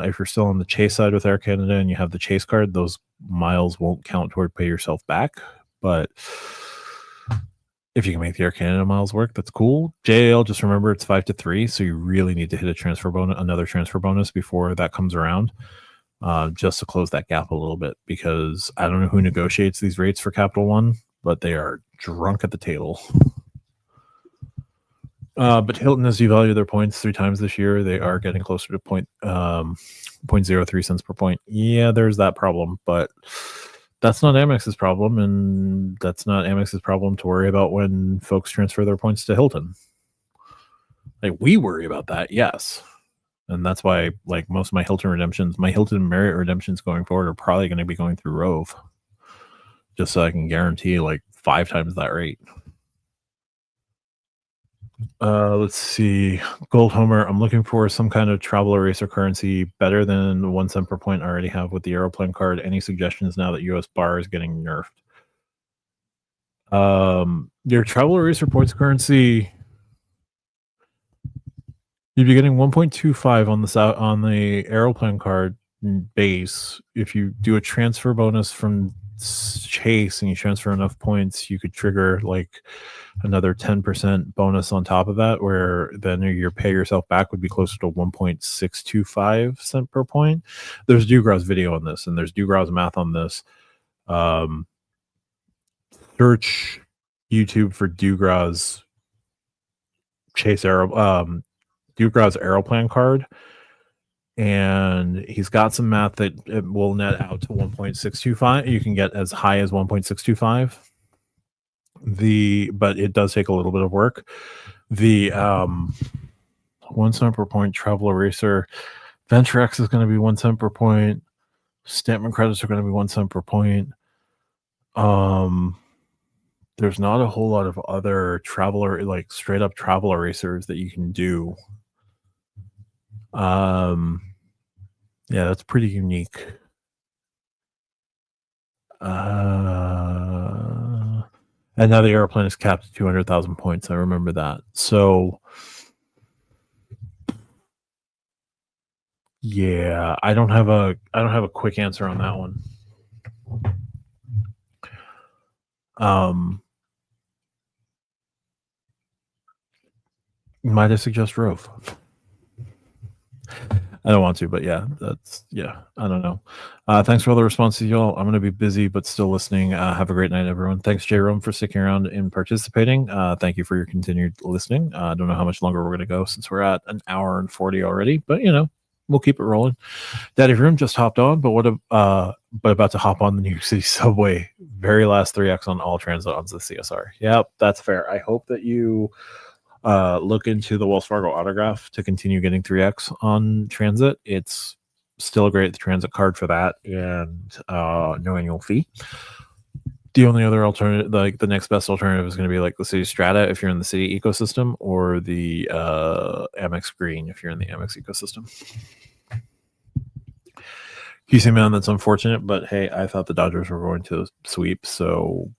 If you're still on the Chase side with Air Canada and you have the Chase card, those miles won't count toward pay yourself back. But if you can make the Air Canada miles work, that's cool. JAL, just remember it's 5 to 3, so you really need to hit another transfer bonus before that comes around, just to close that gap a little bit. Because I don't know who negotiates these rates for Capital One, but they are drunk at the table. But Hilton has devalued their points 3 times this year. They are getting closer to 0.03 cents per point. Yeah, there's that problem, but that's not Amex's problem, and that's not Amex's problem to worry about when folks transfer their points to Hilton. Like, we worry about that, yes. And that's why, like, most of my Hilton Marriott redemptions going forward are probably going to be going through Rove, just so I can guarantee like 5 times that rate. Let's see. Gold Homer, I'm looking for some kind of travel eraser currency better than 1 cent per point I already have with the Aeroplan card. Any suggestions now that US bar is getting nerfed? Your travel eraser points currency, You'd be getting 1.25 on the Aeroplan card base. If you do a transfer bonus from Chase and you transfer enough points, you could trigger like another 10% bonus on top of that, where then your pay yourself back would be closer to 1.625 cent per point. There's Dugraw's video on this, and there's Dugraw's math on this. Search YouTube for Dugraw's Dugraw's Aeroplan card, and he's got some math that it will net out to 1.625. You can get as high as 1.625. But it does take a little bit of work. The 1 cent per point travel eraser, Venture X is going to be 1 cent per point. Stampment credits are going to be 1 cent per point. There's not a whole lot of other traveler, like straight up travel erasers that you can do. Yeah, that's pretty unique. And now the Aeroplan is capped at 200,000 points. I remember that. So yeah, I don't have a quick answer on that one. Might I suggest Rove? I don't want to, but yeah, I don't know. Thanks for all the responses, y'all. I'm going to be busy, but still listening. Have a great night, everyone. Thanks, J-Rome, for sticking around and participating. Thank you for your continued listening. I don't know how much longer we're going to go since we're at an hour and 40 already, but we'll keep it rolling. Daddy Room just hopped on, but about to hop on the New York City subway. Very last 3x on all transit on the CSR. Yep, that's fair. I hope that you look into the Wells Fargo autograph to continue getting 3x on transit. It's still a great transit card for that, and no annual fee. The only other alternative, like the next best alternative, is going to be like the Citi Strata if you're in the Citi ecosystem, or the AMEX Green if you're in the AMEX ecosystem. QC man, that's unfortunate, but hey, I thought the Dodgers were going to sweep, so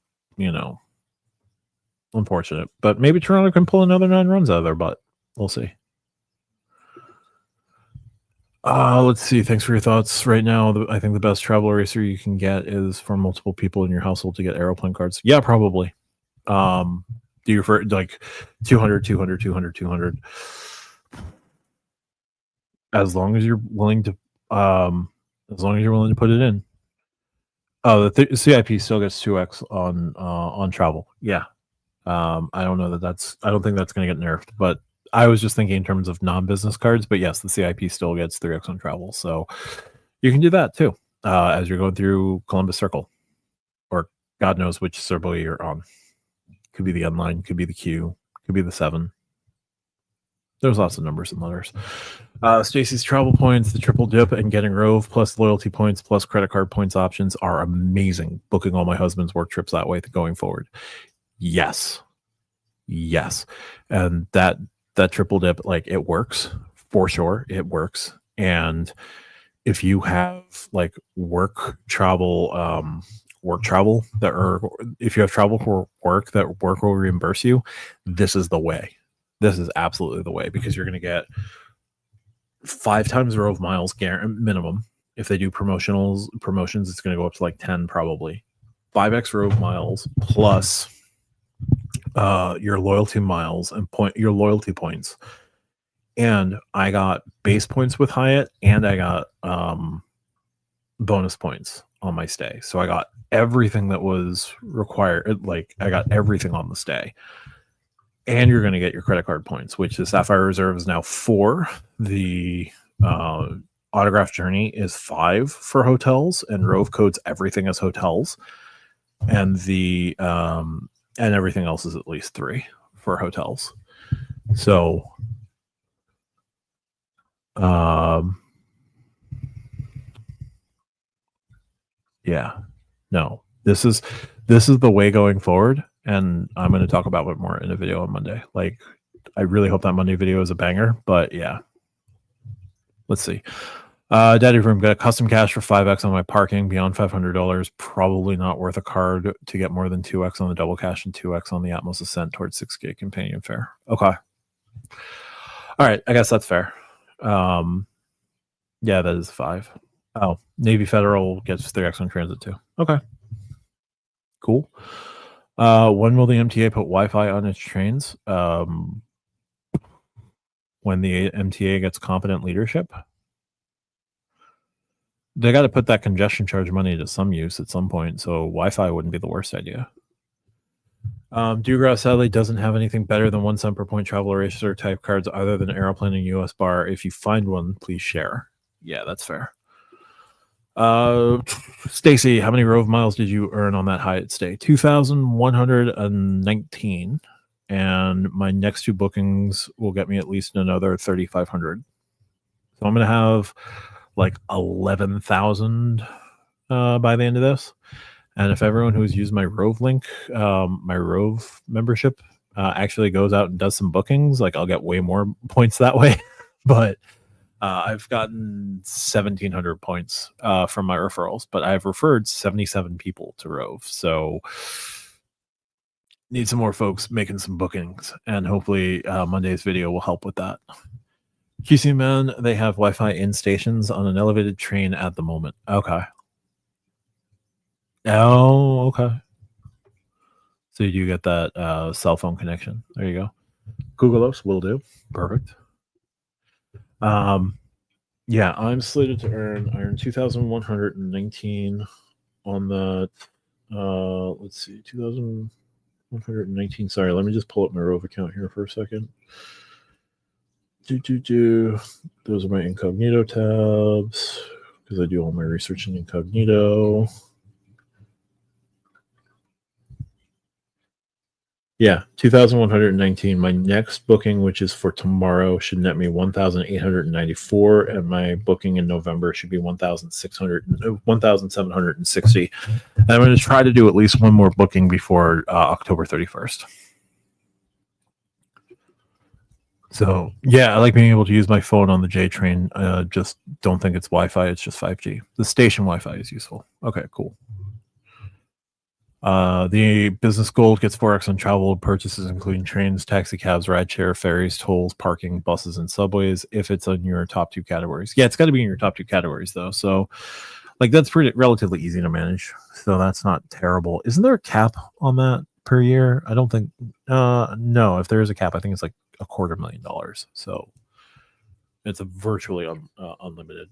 unfortunate. But maybe Toronto can pull another 9 runs out of their butt. We'll see. Let's see. Thanks for your thoughts. Right now, I think the best travel eraser you can get is for multiple people in your household to get Aeroplan cards. Yeah, probably. Do you for like 200, 200, 200, 200? As long as you're willing to, put it in. Oh, the CIP still gets 2x on travel. Yeah. I don't know I don't think that's going to get nerfed, but I was just thinking in terms of non-business cards. But yes, the CIP still gets 3x on travel, so you can do that too as you're going through Columbus Circle, or God knows which circle you're on. Could be the N line, could be the Q, could be the 7. There's lots of numbers and letters. Stacy's travel points, the triple dip, and getting Rove plus loyalty points plus credit card points options are amazing. Booking all my husband's work trips that way going forward. Yes. And that triple dip, like, it works for sure. It works. And if you have like work travel if you have travel for work that work will reimburse you, this is the way. This is absolutely the way, because you're going to get 5 times Rove miles minimum. If they do promotions, it's going to go up to like 10 probably. 5x Rove miles plus your loyalty miles and your loyalty points. And I got base points with Hyatt, and I got bonus points on my stay. So I got everything that was required. Like, I got everything on the stay. And you're going to get your credit card points, which the Sapphire Reserve is now 4. The autograph journey is 5 for hotels, and Rove codes everything as hotels. And the and everything else is at least 3 for hotels. So yeah, no, this is the way going forward, and I'm going to talk about it more in a video on Monday. Like, I really hope that Monday video is a banger, but yeah, let's see. Daddy Room, got a custom cash for 5x on my parking beyond $500. Probably not worth a card to get more than 2x on the double cash and 2x on the Atmos Ascent towards 6 gig companion fare. Okay. All right, I guess that's fair. Yeah, that is 5. Oh, Navy Federal gets 3x on transit too. Okay, cool. When will the MTA put Wi-Fi on its trains? When the MTA gets competent leadership. They got to put that congestion charge money to some use at some point, so Wi-Fi wouldn't be the worst idea. Dewgrass sadly doesn't have anything better than 1 cent per point travel eraser type cards other than Aeroplan and US Bar. If you find one, please share. Yeah, that's fair. Stacy, how many Rove miles did you earn on that Hyatt stay? 2,119. And my next 2 bookings will get me at least another 3,500. So I'm going to have like 11,000 by the end of this. And if everyone who's used my Rove link, my Rove membership, actually goes out and does some bookings, like I'll get way more points that way. But I've gotten 1,700 points from my referrals, but I've referred 77 people to Rove. So need some more folks making some bookings, and hopefully Monday's video will help with that. QC Man, they have Wi-Fi in stations on an elevated train at the moment. Okay. Oh, okay. So you do get that cell phone connection. There you go. Googleos will do. Perfect. Yeah, I'm slated to earn 2,119 on the let's see, 2,119. Sorry, let me just pull up my Rove account here for a second. Those are my incognito tabs because I do all my research in incognito. Yeah, 2,119. My next booking, which is for tomorrow, should net me 1,894, and my booking in November should be 1,760. And I'm going to try to do at least one more booking before October 31st. So, yeah, I like being able to use my phone on the J train. Just don't think it's Wi-Fi. It's just 5G. The station Wi-Fi is useful. Okay, cool. The business gold gets 4x on travel purchases, including trains, taxi cabs, rideshare, ferries, tolls, parking, buses, and subways, if it's in your top 2 categories. Yeah, it's got to be in your top 2 categories, though. So, like, that's pretty relatively easy to manage. So that's not terrible. Isn't there a cap on that per year? I don't think. No, if there is a cap, I think it's like $250,000. So it's a virtually unlimited.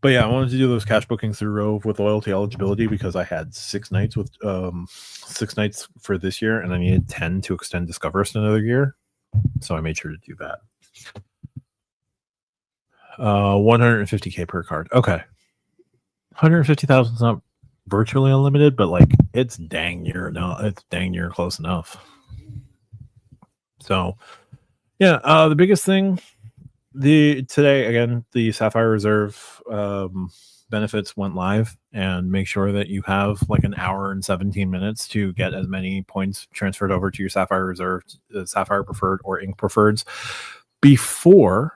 But yeah, I wanted to do those cash bookings through Rove with loyalty eligibility because I had 6 nights with 6 nights for this year, and I needed 10 to extend Discoverist another year. So I made sure to do that. 150K per card. Okay. 150,000 is not virtually unlimited, but like it's dang near close enough. So yeah, the biggest thing today again, the Sapphire Reserve benefits went live, and make sure that you have like an hour and 17 minutes to get as many points transferred over to your Sapphire Reserve, Sapphire Preferred or Ink Preferreds before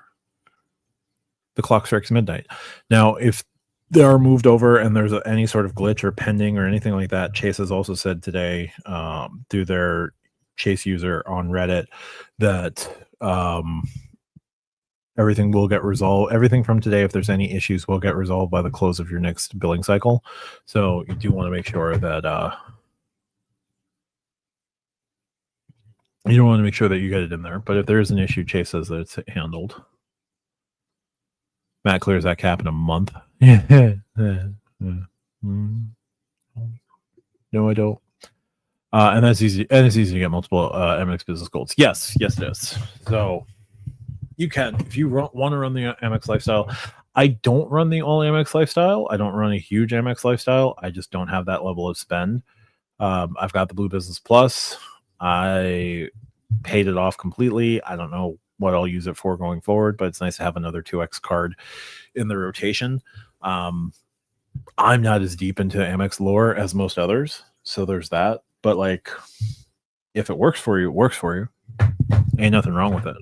the clock strikes midnight. Now, if they are moved over and there's any sort of glitch or pending or anything like that, Chase has also said today through their Chase user on Reddit that everything will get resolved. Everything from today, if there's any issues, will get resolved by the close of your next billing cycle. So you do want to make sure that you don't want to make sure that you get it in there. But if there is an issue, Chase says that it's handled. Matt clears that cap in a month. No, I don't. And that's easy. And it's easy to get multiple AMEX business golds. Yes, it is. So you can, if you want to run the AMEX lifestyle. I don't run the all AMEX lifestyle. I don't run a huge AMEX lifestyle. I just don't have that level of spend. I've got the Blue Business Plus. I paid it off completely. I don't know what I'll use it for going forward, but it's nice to have another 2x card in the rotation. I'm not as deep into Amex lore as most others, so there's that. But like, if it works for you, it works for you. Ain't nothing wrong with it.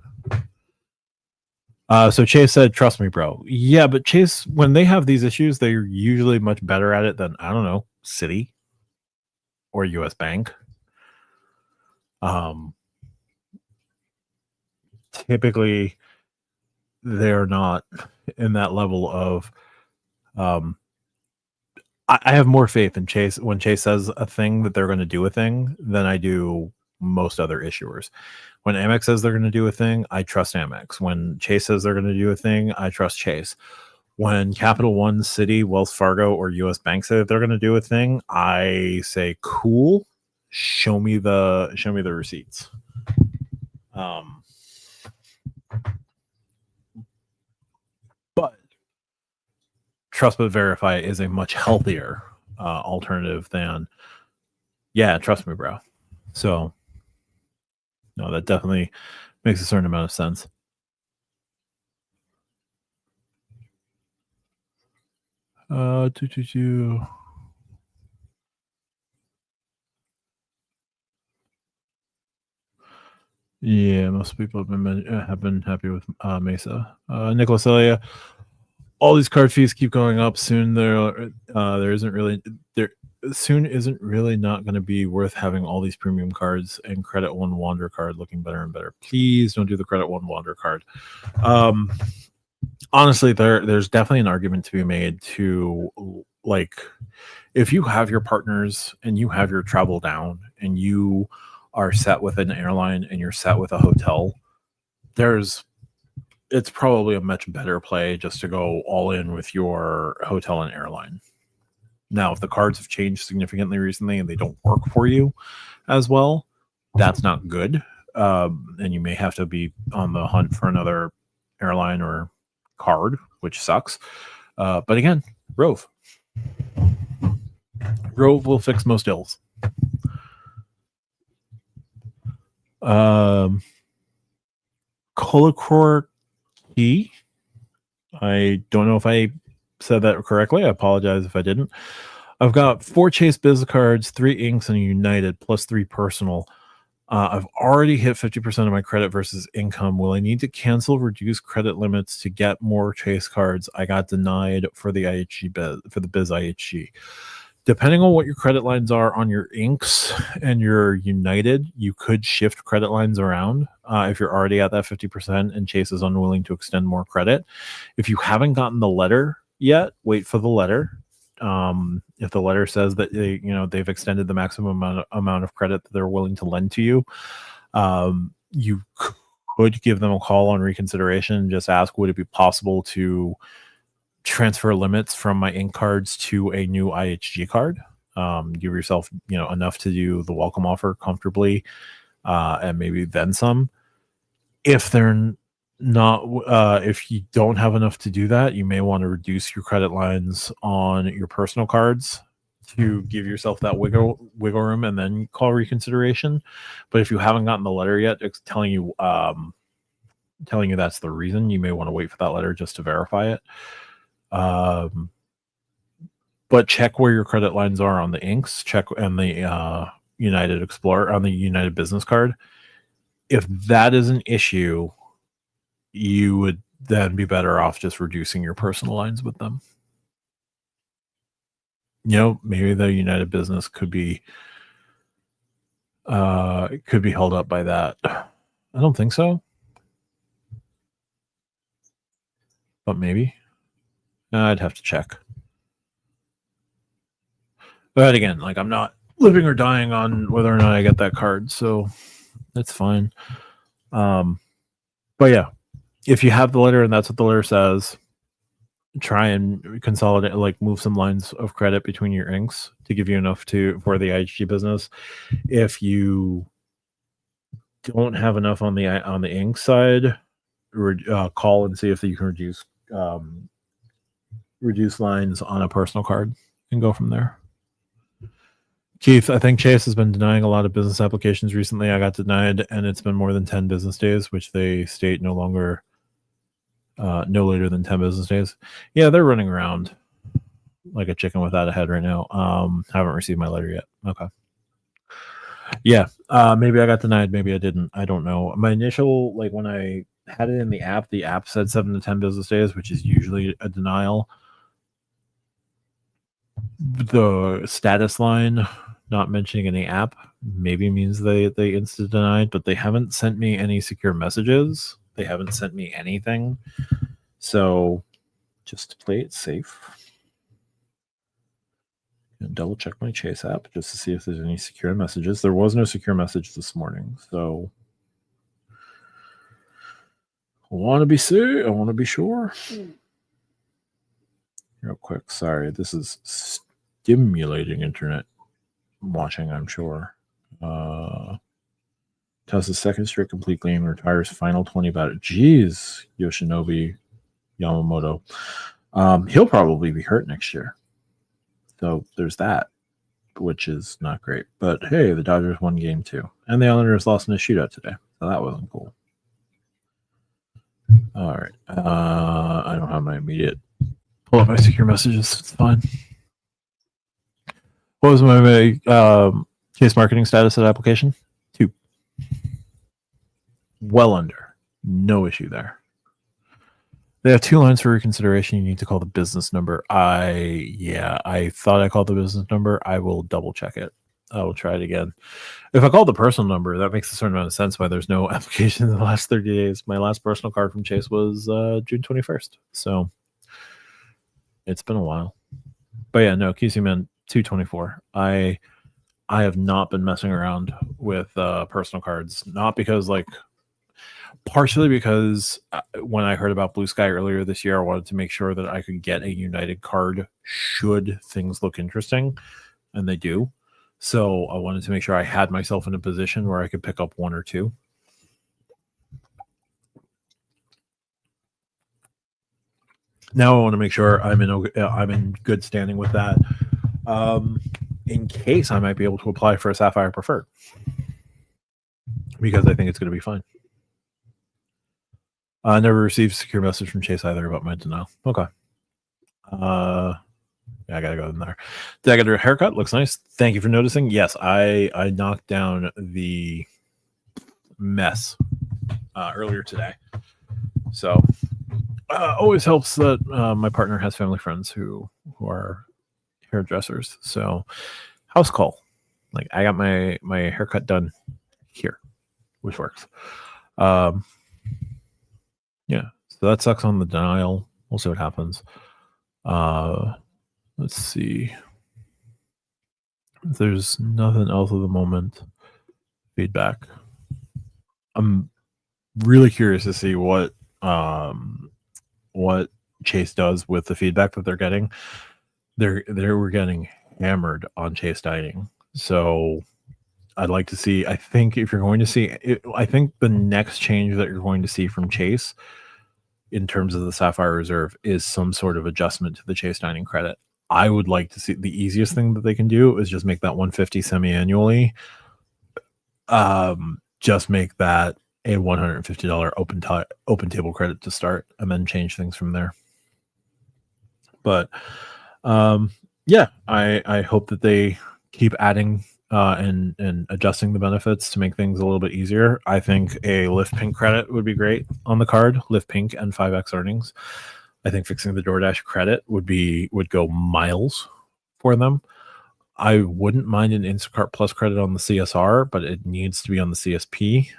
So Chase said, "Trust me, bro." Yeah, but Chase, when they have these issues, they're usually much better at it than, I don't know, Citi or U.S. Bank. Um, Typically, they're not in that level of. Um, I have more faith in Chase when Chase says a thing that they're going to do a thing than I do most other issuers. When AMEX says they're going to do a thing, I trust AMEX. When Chase says they're going to do a thing, I trust Chase. When Capital One, Citi, Wells Fargo, or U.S. Bank say that they're going to do a thing, I say, "Cool, show me the receipts." Um, but trust but verify is a much healthier alternative than, yeah, trust me, bro. So, no, that definitely makes a certain amount of sense. Uh, doo, doo, doo. Yeah, most people have been happy with Mesa. Nicholas Elia, all these card fees keep going up. Soon there isn't really not going to be worth having all these premium cards, and Credit One Wander card looking better and better. Please don't do the Credit One Wander card. Honestly, there's definitely an argument to be made to, like, if you have your partners and you have your travel down and you are set with an airline and you're set with a hotel, it's probably a much better play just to go all in with your hotel and airline. Now, if the cards have changed significantly recently and they don't work for you as well, that's not good. And you may have to be on the hunt for another airline or card, which sucks. But again, Rove will fix most ills. Colacor Key. I don't know if I said that correctly. I apologize if I didn't. I've got 4 Chase Biz cards, 3 Inks, and a United, plus 3 personal. I've already hit 50% of my credit versus income. Will I need to cancel reduce credit limits to get more Chase cards? I got denied for the IHG Biz, for the Biz IHG. Depending on what your credit lines are on your Inks and your United, you could shift credit lines around if you're already at that 50% and Chase is unwilling to extend more credit. If you haven't gotten the letter yet, wait for the letter. If the letter says that they've extended the maximum amount of credit that they're willing to lend to you, you could give them a call on reconsideration and just ask, would it be possible to transfer limits from my Ink cards to a new IHG card? Give yourself enough to do the welcome offer comfortably, and maybe then some. If they're not, if you don't have enough to do that, you may want to reduce your credit lines on your personal cards to give yourself that wiggle room and then call reconsideration. But if you haven't gotten the letter yet, it's telling you that's the reason, you may want to wait for that letter just to verify it. But check where your credit lines are on the Inks, check on the United Explorer, on the United Business card. If that is an issue, you would then be better off just reducing your personal lines with them. Maybe the United Business could be held up by that. I don't think so, but maybe. I'd have to check. But again, I'm not living or dying on whether or not I get that card, so that's fine. But yeah, if you have the letter and that's what the letter says, try and consolidate, move some lines of credit between your Inks to give you enough for the IHG business. If you don't have enough on the Ink side, call and see if you can reduce lines on a personal card and go from there. Keith, I think Chase has been denying a lot of business applications recently. I got denied, and it's been more than 10 business days, which they state no later than 10 business days. Yeah, they're running around like a chicken without a head right now. Haven't received my letter yet. Okay. Yeah, maybe I got denied, maybe I didn't. I don't know. My initial, when I had it in the app. The app said 7 to 10 business days, which is usually a denial. The status line not mentioning any app maybe means they insta denied, but they haven't sent me any secure messages. They haven't sent me anything. So just to play it safe, and double check my Chase app just to see if there's any secure messages. There was no secure message this morning, so I want to be safe. I want to be sure. Real quick, sorry, this is stimulating internet watching, I'm sure. Tesla's second straight complete game, retires final 20 battery. Jeez, Yoshinobu Yamamoto. He'll probably be hurt next year. So there's that, which is not great. But hey, the Dodgers won game 2. And the Islanders lost in a shootout today. So that wasn't cool. All right. I don't have my immediate pull up my secure messages. It's fine. What was my case marketing status at application? 2. Well under. No issue there. They have 2 lines for reconsideration. You need to call the business number. I thought I called the business number. I will double check it. I will try it again. If I call the personal number, that makes a certain amount of sense why there's no application in the last 30 days. My last personal card from Chase was June 21st. So it's been a while. But yeah, no, QC Man 224. I have not been messing around with personal cards. Not because partially because when I heard about Blue Sky earlier this year, I wanted to make sure that I could get a United card should things look interesting, and they do. So I wanted to make sure I had myself in a position where I could pick up 1 or 2. Now I want to make sure I'm in good standing with that, in case I might be able to apply for a Sapphire Preferred, because I think it's going to be fine. I never received a secure message from Chase either about my denial. Okay. Yeah, I gotta go in there. Did I get a haircut? Looks nice. Thank you for noticing. Yes, I knocked down the mess earlier today. So always helps that my partner has family friends who are hairdressers. So house call. I got my haircut done here, which works. Yeah, so that sucks on the denial. We'll see what happens. Let's see. There's nothing else at the moment. Feedback. I'm really curious to see what Chase does with the feedback that they're getting. They were getting hammered on Chase dining. So I'd like to see, I think if you're going to see it, I think the next change that you're going to see from Chase in terms of the Sapphire Reserve is some sort of adjustment to the Chase dining credit. I would like to see, the easiest thing that they can do is just make that 150 semi-annually. Just make that a $150 open table credit to start, and then change things from there. But yeah, I hope that they keep adding and adjusting the benefits to make things a little bit easier. I think a Lyft Pink credit would be great on the card. Lyft Pink and 5x earnings. I think fixing the DoorDash credit would go miles for them. I wouldn't mind an Instacart Plus credit on the CSR, but it needs to be on the CSP.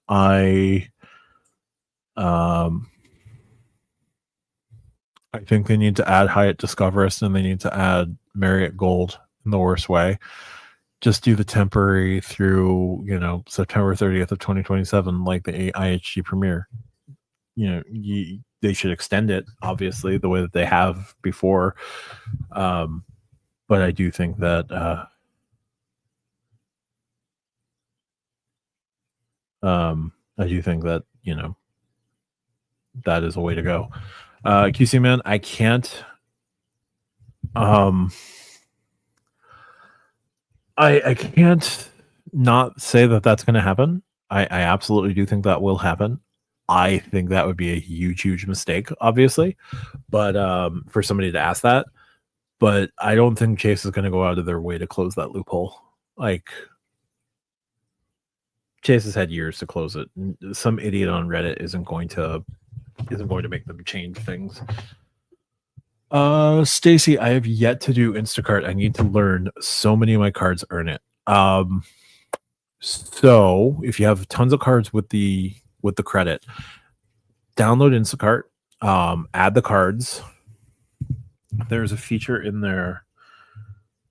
I think they need to add Hyatt Discoverist, and they need to add Marriott Gold in the worst way. Just do the temporary through, September 30th of 2027, like the IHG Premier. They should extend it, obviously, the way that they have before. But I do think that that is a way to go. QC Man, I can't. I can't not say that that's going to happen. I absolutely do think that will happen. I think that would be a huge, huge mistake, obviously. But for somebody to ask that, but I don't think Chase is going to go out of their way to close that loophole. Chase has had years to close it. Some idiot on Reddit isn't going to make them change things. Stacy, I have yet to do Instacart. I need to learn. So many of my cards earn it. So if you have tons of cards with the credit, download Instacart, add the cards. There's a feature in there.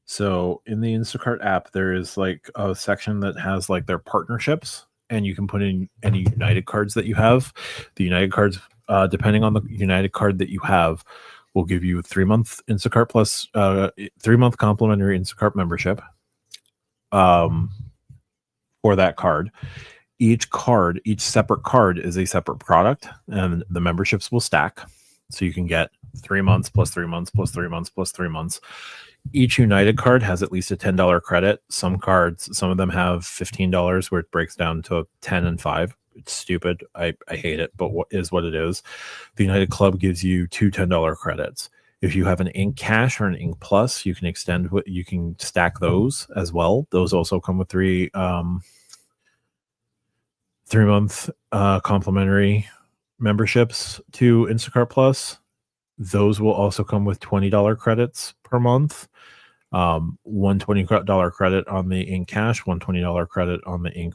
So in the Instacart app, there is like a section that has like their partnerships, and you can put in any United cards that you have. The United cards, depending on the United card that you have, will give you a 3-month Instacart Plus, 3-month complimentary Instacart membership for that card. Each separate card is a separate product, and the memberships will stack. So you can get 3 months plus 3 months plus 3 months plus 3 months. Each United card has at least a $10 credit. Some of them have $15 where it breaks down to 10 and 5. It's stupid. I hate it, but what it is. The United Club gives you 2 $10 credits. If you have an Ink Cash or an Ink Plus, you can stack those as well. Those also come with 3-month complimentary memberships to Instacart Plus. Those will also come with $20 credits per month. One $20 credit on the Ink Cash, one $20 credit on the Ink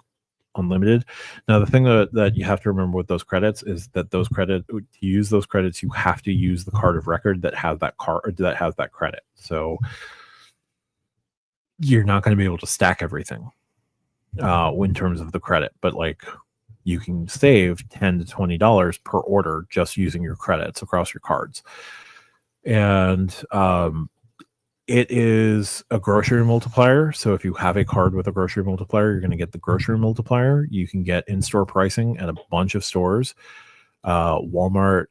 Unlimited. Now, the thing that you have to remember with those credits is that to use those credits, you have to use the card of record that has that credit. So you're not going to be able to stack everything in terms of the credit, but like you can save $10 to $20 per order just using your credits across your cards. And it is a grocery multiplier. So if you have a card with a grocery multiplier, you're going to get the grocery multiplier. You can get in-store pricing at a bunch of stores. Walmart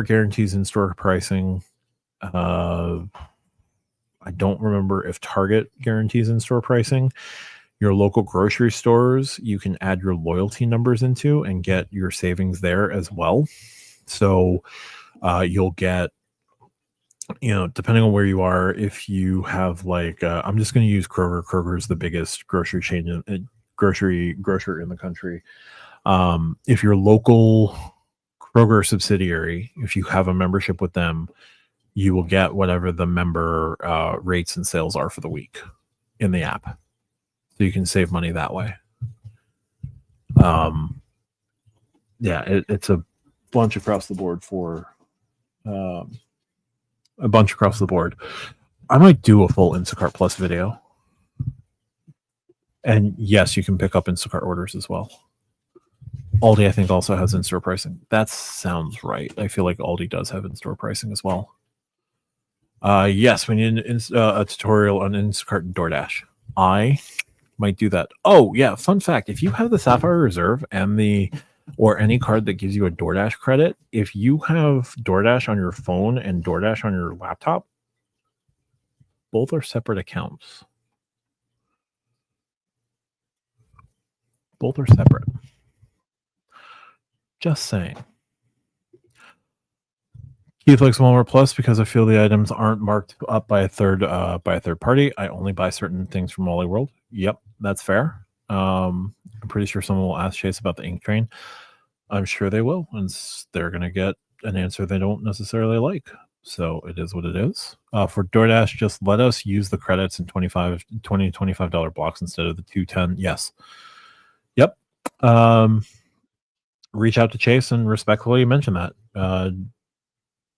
guarantees in-store pricing. I don't remember if Target guarantees in-store pricing. Your local grocery stores, you can add your loyalty numbers into and get your savings there as well. So you'll get, depending on where you are, if you have like, I'm just going to use Kroger. Kroger is the biggest grocery chain, grocer in the country. If your local Kroger subsidiary, if you have a membership with them, you will get whatever the member rates and sales are for the week in the app. So you can save money that way. It's a bunch across the board I might do a full Instacart Plus video. And yes, you can pick up Instacart orders as well. Aldi, I think, also has in-store pricing. That sounds right. I feel like Aldi does have in-store pricing as well. Yes, we need a tutorial on Instacart and DoorDash. I might do that. Oh, yeah, fun fact. If you have the Sapphire Reserve or any card that gives you a DoorDash credit, if you have DoorDash on your phone and DoorDash on your laptop, both are separate accounts. Both are separate. Just saying. Keith likes Walmart Plus because I feel the items aren't marked up by a third party. I only buy certain things from Wally World. Yep, that's fair. I'm pretty sure someone will ask Chase about the ink train. I'm sure they will, and they're going to get an answer they don't necessarily like. So it is what it is. For DoorDash, just let us use the credits in $25 blocks instead of the $210. Yes. Yep. Reach out to Chase and respectfully mention that.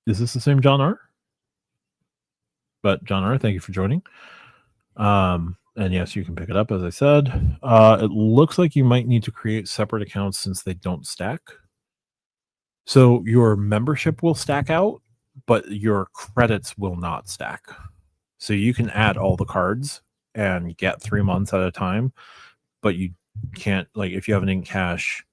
Is this the same John R? But John R, thank you for joining. And yes, you can pick it up, as I said. It looks like you might need to create separate accounts since they don't stack. So your membership will stack out, but your credits will not stack. So you can add all the cards and get 3 months at a time, but you can't, like, if you have an Ink Cash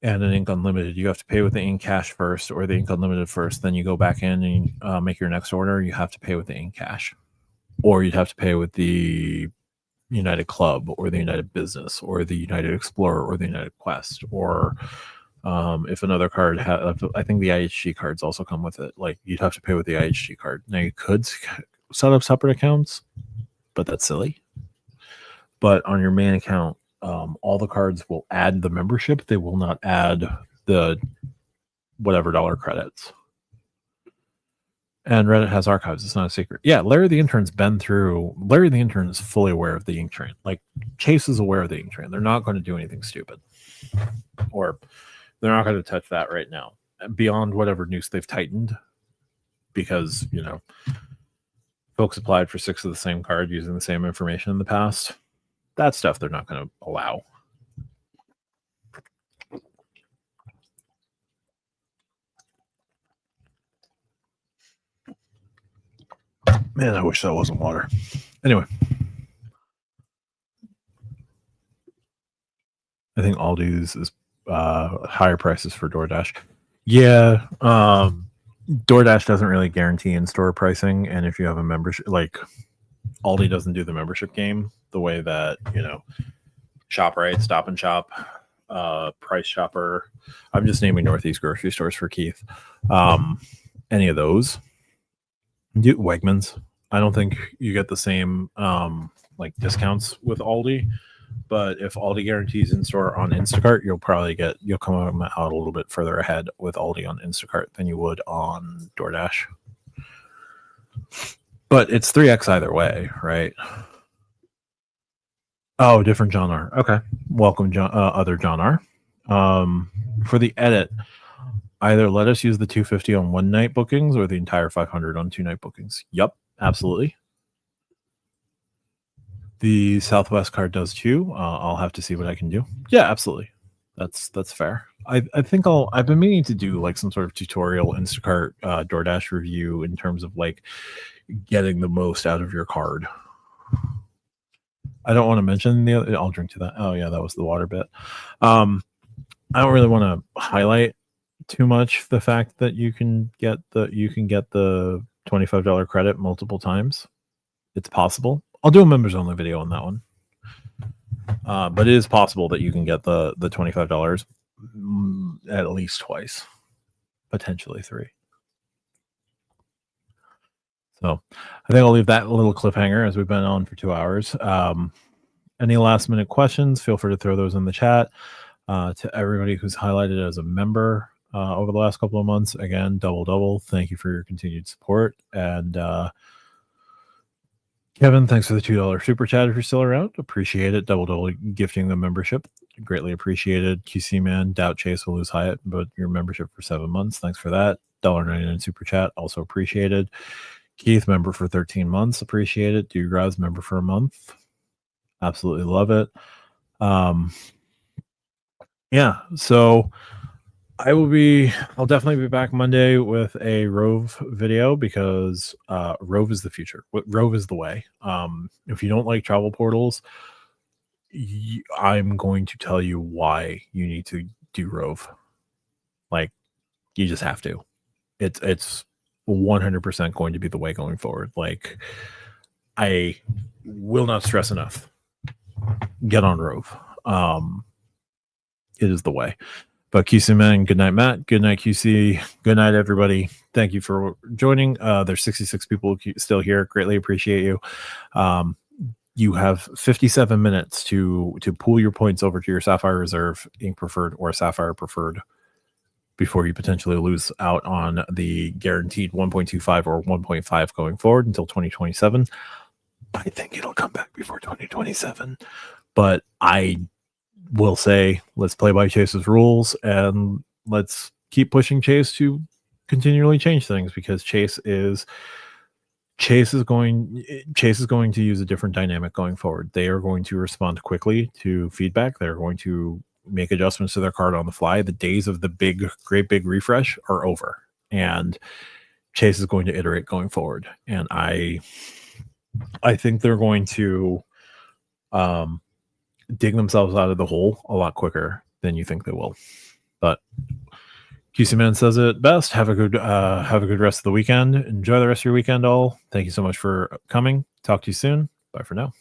and an Ink Unlimited, you have to pay with the Ink Cash first or the Ink Unlimited first. Then you go back in and make your next order. You have to pay with the Ink Cash, or you'd have to pay with the United Club or the United Business or the United Explorer or the United Quest, or if another card I think the IHG cards also come with it. Like, you'd have to pay with the IHG card. Now you could set up separate accounts, but that's silly. but on your main account, all the cards will add the membership. They will not add the whatever dollar credits. And Reddit has archives. It's not a secret. Yeah, Larry the Intern's been through. Larry the Intern is fully aware of the ink train. Like, Chase is aware of the ink train. They're not going to do anything stupid. Or they're not going to touch that right now. Beyond whatever noose they've tightened. Because, folks applied for 6 of the same card using the same information in the past. That stuff they're not going to allow. Man, I wish that wasn't water. Anyway. I think Aldi's is higher prices for DoorDash. Yeah. DoorDash doesn't really guarantee in-store pricing. And if you have a membership, like Aldi doesn't do the membership game the way that, ShopRite, Stop and Shop, Price Chopper. I'm just naming Northeast grocery stores for Keith. Any of those. Wegmans. I don't think you get the same discounts with Aldi. But if Aldi guarantees in-store on Instacart, you'll come out a little bit further ahead with Aldi on Instacart than you would on DoorDash. But it's 3x either way, right? Oh, different John R. Okay. Welcome, other John R. For the edit, either let us use the $250 on one-night bookings or the entire $500 on two-night bookings. Yup, absolutely. The Southwest card does too. I'll have to see what I can do. Yeah, absolutely. That's fair. I think I've been meaning to do like some sort of tutorial Instacart DoorDash review in terms of like getting the most out of your card. I don't want to mention the other. I'll drink to that. Oh yeah, that was the water bit. I don't really want to highlight too much the fact that you can get the $25 credit multiple times. It's possible. I'll do a members only video on that one. But it is possible that you can get the $25 at least twice, potentially 3. So I think I'll leave that little cliffhanger as we've been on for 2 hours. Any last minute questions, feel free to throw those in the chat. To everybody who's highlighted as a member over the last couple of months, again, double. Thank you for your continued support. And Kevin, thanks for the $2 super chat if you're still around. Appreciate it. Double gifting the membership. Greatly appreciated. QC Man, doubt Chase will lose Hyatt, but your membership for 7 months. Thanks for that. $1.99 super chat. Also appreciated. Keith, member for 13 months. Appreciate it. Dugraz, member for a month. Absolutely love it. Yeah, so I'll definitely be back Monday with a Rove video because Rove is the future. Rove is the way. If you don't like travel portals, I'm going to tell you why you need to do Rove. Like, you just have to. It's 100% going to be the way going forward. Like, I will not stress enough. Get on Rove. It is the way. But QC Man, good night, Matt. Good night, QC. Good night, everybody. Thank you for joining. There's 66 people still here. Greatly appreciate you. You have 57 minutes to pool your points over to your Sapphire Reserve, Ink Preferred, or Sapphire Preferred before you potentially lose out on the guaranteed 1.25 or 1.5 going forward until 2027. I think it'll come back before 2027. But I will say, let's play by Chase's rules and let's keep pushing Chase to continually change things, because Chase is going to use a different dynamic going forward. They are going to respond quickly to feedback. They're going to make adjustments to their card on the fly. The days of the great big refresh are over, and Chase is going to iterate going forward. And I think they're going to dig themselves out of the hole a lot quicker than you think they will. But QC Man says it best. Have a good rest of the weekend. Enjoy the rest of your weekend, all. Thank you so much for coming. Talk to you soon. Bye for now.